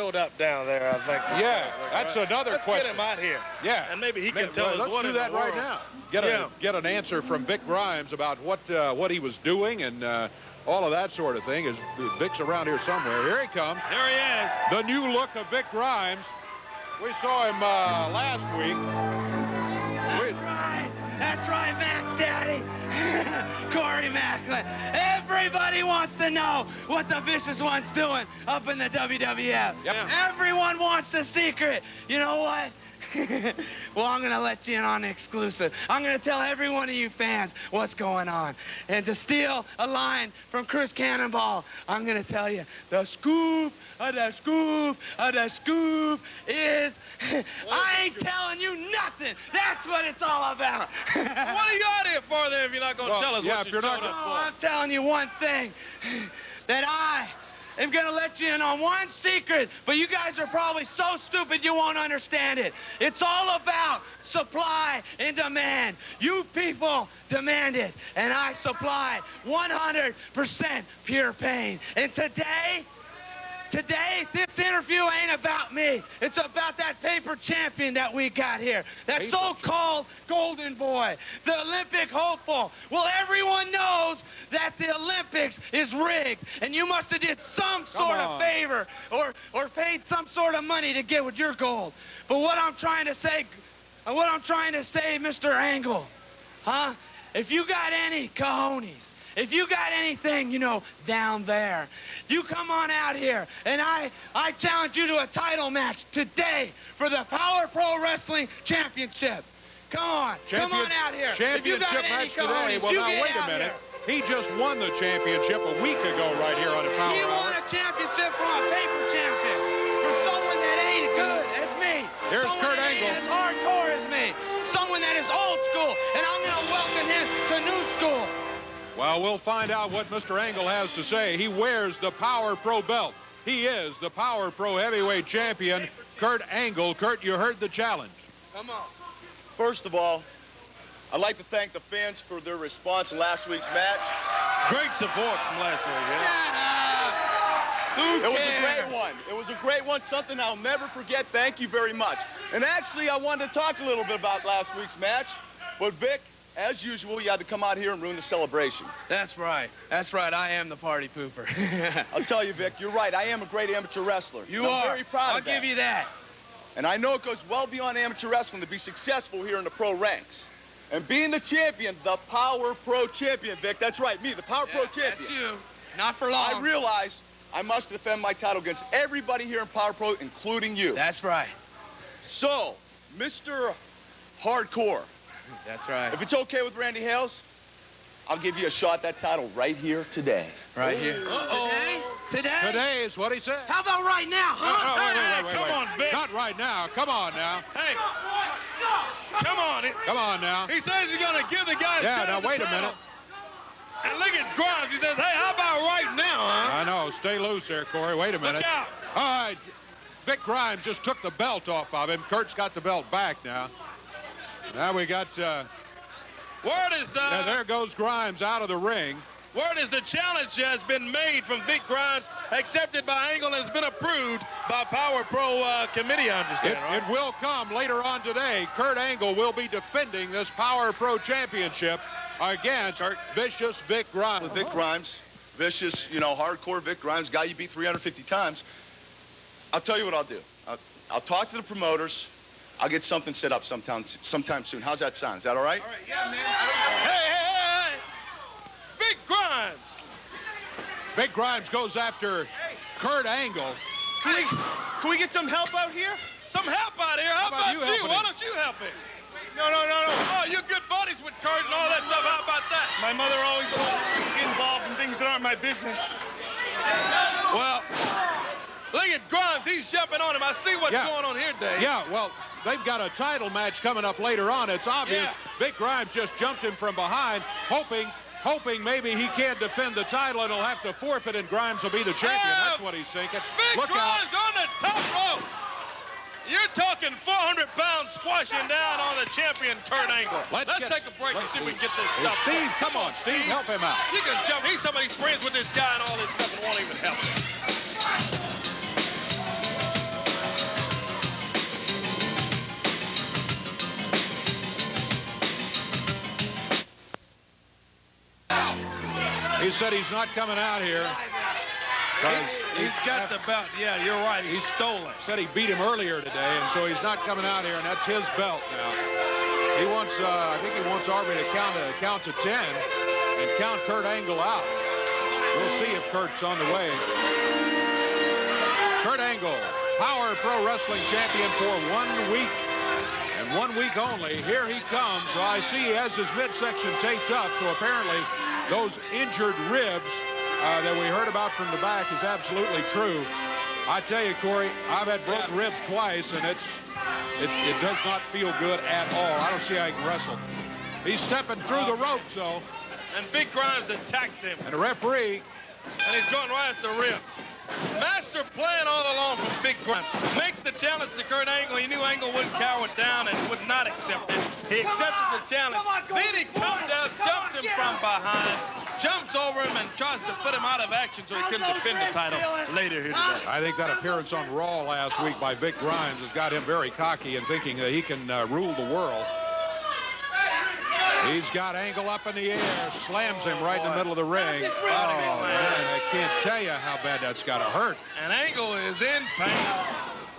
showed up down there, I think. Yeah, that's another Let's question. get him out here. Yeah. And maybe he can tell us let's what do in that the right world. now. Get an answer from Vic Grimes about what he was doing and all of that sort of thing. Is Vic's around here somewhere? Here he comes. There he is. The new look of Vic Grimes. We saw him last week. That's right, Mac Daddy. Corey Macklin. Everybody wants to know what the Vicious One's doing up in the WWF. Yep. Everyone wants the secret. You know what? Well, I'm going to let you in on the exclusive. I'm going to tell every one of you fans what's going on. And to steal a line from Chris Cannonball, I'm going to tell you the scoop of the scoop of the scoop is... I ain't telling you nothing. That's what it's all about. What are you out here for then if you're not going to tell us what you're doing? I'm telling you one thing, that I am going to let you in on one secret, but you guys are probably so stupid you won't understand it. It's all about supply and demand. You people demand it, and I supply 100% pure pain. And today, this interview ain't about me. It's about that paper champion that we got here. That so-called golden boy, the Olympic hopeful. Well, everyone knows that the Olympics is rigged, and you must have did some sort of favor or paid some sort of money to get with your gold. But what I'm trying to say, Mr. Angle, huh? If you got any cojones, if you got anything, you know, down there, you come on out here, and I challenge you to a title match today for the Powerpro Wrestling Championship. Come on out here. Championship match today. Well, now, wait a minute. He just won the championship a week ago right here on the Power He won a championship from a paper champion, from someone that ain't as good as me. Here's someone Kurt that Angle. ain't as hardcore as me. Someone that is old school, and I'm going to welcome him to new school. Well, we'll find out what Mr. Angle has to say. He wears the Powerpro belt. He is the Powerpro heavyweight champion, Kurt Angle. Kurt, you heard the challenge. Come on. First of all, I'd like to thank the fans for their response in last week's match. Great support from last week, It was a great one. It was a great one, something I'll never forget. Thank you very much. And actually, I wanted to talk a little bit about last week's match, but Vic, as usual, you had to come out here and ruin the celebration. That's right. That's right. I am the party pooper. I'll tell you, Vic, you're right. I am a great amateur wrestler. You I'm are. very proud I'll of that. give you that. And I know it goes well beyond amateur wrestling to be successful here in the pro ranks. And being the champion, the Power Pro champion, Vic, that's right, me, the Power Pro champion. That's you. Not for long. I realize I must defend my title against everybody here in Power Pro, including you. That's right. So, Mr. Hardcore. That's right. If it's okay with Randy Hales, I'll give you a shot at that title right here today. Right here. Today? Today is what he said. How about right now, huh? Wait. Come on, Vic. Not right now. Come on now. Hey, come on. Come on now. He says he's going to give the guy a Yeah, shot now at the wait a title. minute. And look at Grimes. He says, hey, how about right now, huh? I know. Stay loose there, Corey. Wait a minute. Look out. All right. Vic Grimes just took the belt off of him. Kurt's got the belt back now. Now we got... Word is, there goes Grimes out of the ring. word is the challenge has been made from Vic Grimes, accepted by Angle, and has been approved by Power Pro committee, I understand, right? It will come later on today. Kurt Angle will be defending this Power Pro championship against Vicious Vic Grimes. With Vic Grimes, vicious, you know, hardcore Vic Grimes, guy you beat 350 times. I'll tell you what I'll do. I'll talk to the promoters. I'll get something set up sometime soon. How's that sound? Is that all right? All right, yeah, man. Hey! Vic Grimes! Vic Grimes goes after Kurt Angle. Can we get some help out here? Some help out here? How about you? helping Why him? don't you help him? No. Oh, you're good buddies with Kurt and all that stuff. How about that? My mother always told me to get involved in things that aren't my business. Well, look at Grimes. He's jumping on him. I see what's going on here, Dave. Yeah, well, they've got a title match coming up later on. It's obvious Vic Grimes just jumped him from behind, hoping maybe he can't defend the title and he'll have to forfeit and Grimes will be the champion. That's what he's thinking. Vic Look out. Grimes on the top rope. You're talking 400 pounds squashing down on the champion, Kurt Angle. Let's take a break and see if we can get this stuff. Steve, come on, Steve, help him out. You can jump. He's somebody's friends with this guy and all this stuff and won't even help him. He said he's not coming out here. He's got the belt. Yeah, you're right. He stole it. Said he beat him earlier today, and so he's not coming out here, and that's his belt now. He wants, I think he wants Arby to count to 10 and count Kurt Angle out. We'll see if Kurt's on the way. Kurt Angle, Power Pro Wrestling champion for 1 week. And 1 week only. Here he comes. Well, I see he has his midsection taped up, so apparently those injured ribs that we heard about from the back is absolutely true. I tell you, Corey, I've had broken ribs twice, and it does not feel good at all. I don't see how he can wrestle. He's stepping through the ropes, though. And Vic Grimes attacks him. And the referee. And he's going right at the rib. Master plan all along from Vic Grimes. Make the challenge to Kurt Angle. He knew Angle wouldn't cower down and would not accept it. He accepted the challenge. Then he comes out, jumps him from behind, jumps over him, and tries to put him out of action so he couldn't defend the title later here today. I think that appearance on Raw last week by Vic Grimes has got him very cocky and thinking that he can rule the world. He's got Angle up in the air, slams him right in the middle of the ring. Oh, man, I can't tell you how bad that's got to hurt. And Angle is in pain.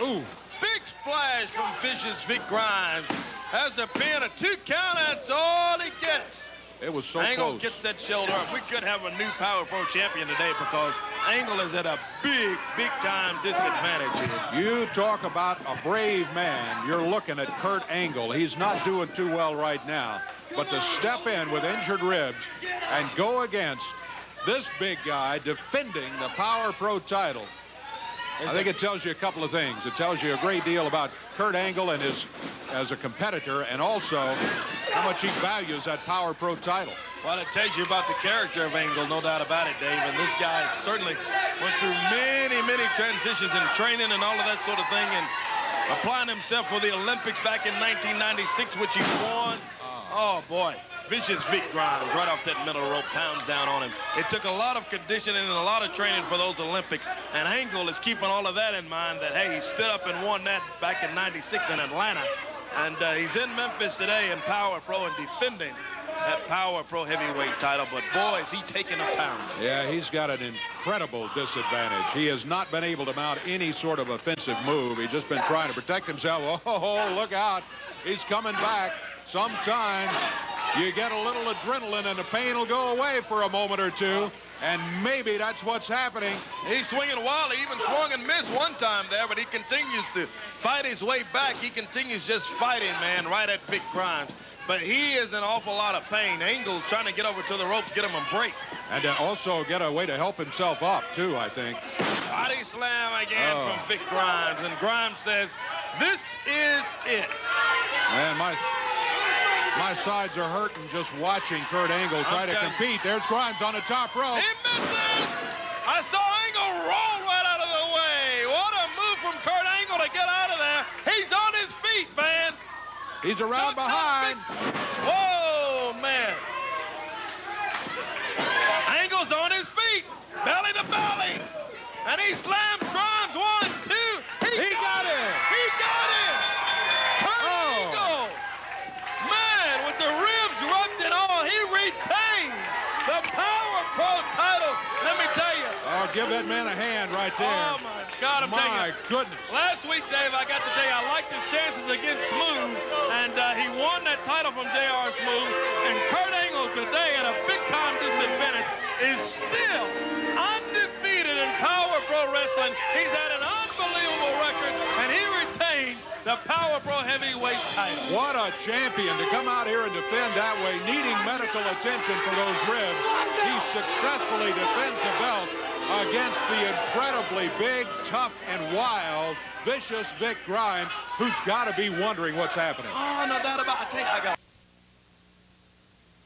Ooh. Big splash from Vicious Vic Grimes. Has a pin, a 2 count, that's all he gets. It was so Angle close. gets that shoulder up. We could have a new Power Pro champion today because Angle is at a big time disadvantage here. You talk about a brave man. You're looking at Kurt Angle. He's not doing too well right now. But to step in with injured ribs and go against this big guy defending the Power Pro title, I think it tells you a couple of things. It tells you a great deal about Kurt Angle and his as a competitor, and also how much he values that Power Pro title. Well, it tells you about the character of Angle, no doubt about it, Dave. And this guy certainly went through many transitions in training and all of that sort of thing, and applying himself for the Olympics back in 1996, which he won. Oh, boy. Vicious Vic Grimes right off that middle rope, pounds down on him. It took a lot of conditioning and a lot of training for those Olympics, and Angle is keeping all of that in mind, that, hey, he stood up and won that back in 96 in Atlanta. And he's in Memphis today in Power Pro and defending that Power Pro heavyweight title. But, boy, is he taking a pound. Yeah, he's got an incredible disadvantage. He has not been able to mount any sort of offensive move. He's just been trying to protect himself. Oh, look out. He's coming back. Sometimes you get a little adrenaline and the pain will go away for a moment or two, and maybe that's what's happening. He's swinging wild. He even swung and missed one time there, but he continues to fight his way back. He continues just fighting, man, right at Vic Grimes. But he is in an awful lot of pain. Angle trying to get over to the ropes, get him a break. And also get a way to help himself up, too, I think. Body slam again from Vic Grimes, and Grimes says, this is it. Man, my sides are hurting just watching Kurt Angle try to compete. There's Grimes on the top rope. He misses! I saw Angle roll right out of the way. What a move from Kurt Angle to get out of there. He's on his feet, man. He's around behind. Whoa, man. Angle's on his feet, belly to belly. And he slams Grimes. 1, 2. He got it. He got it. Kurt Angle. Man, with the ribs rubbed and all, he retains the Power Pro title. Let me tell you. Oh, give that man a hand right there. Oh, my God, I'm telling you. My goodness. Last week, Dave, I got to tell you, I liked his chances against Smooth, and he won that title from J.R. Smooth. And Kurt Angle today, at a big-time disadvantage, is still undefeated in Power Pro Wrestling. He's had an unbelievable record, and he retains the Power Pro heavyweight title. What a champion to come out here and defend that way, needing medical attention for those ribs. He successfully defends the belt against the incredibly big, tough, and wild, vicious Vic Grimes, who's got to be wondering what's happening. Oh, no doubt about it. I got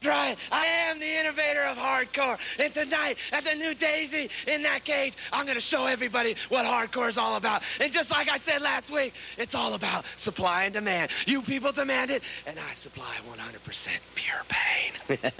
Right, I am the innovator of hardcore, and tonight at the New Daisy in that cage, I'm going to show everybody what hardcore is all about. And just like I said last week, it's all about supply and demand. You people demand it, and I supply 100% pure pain.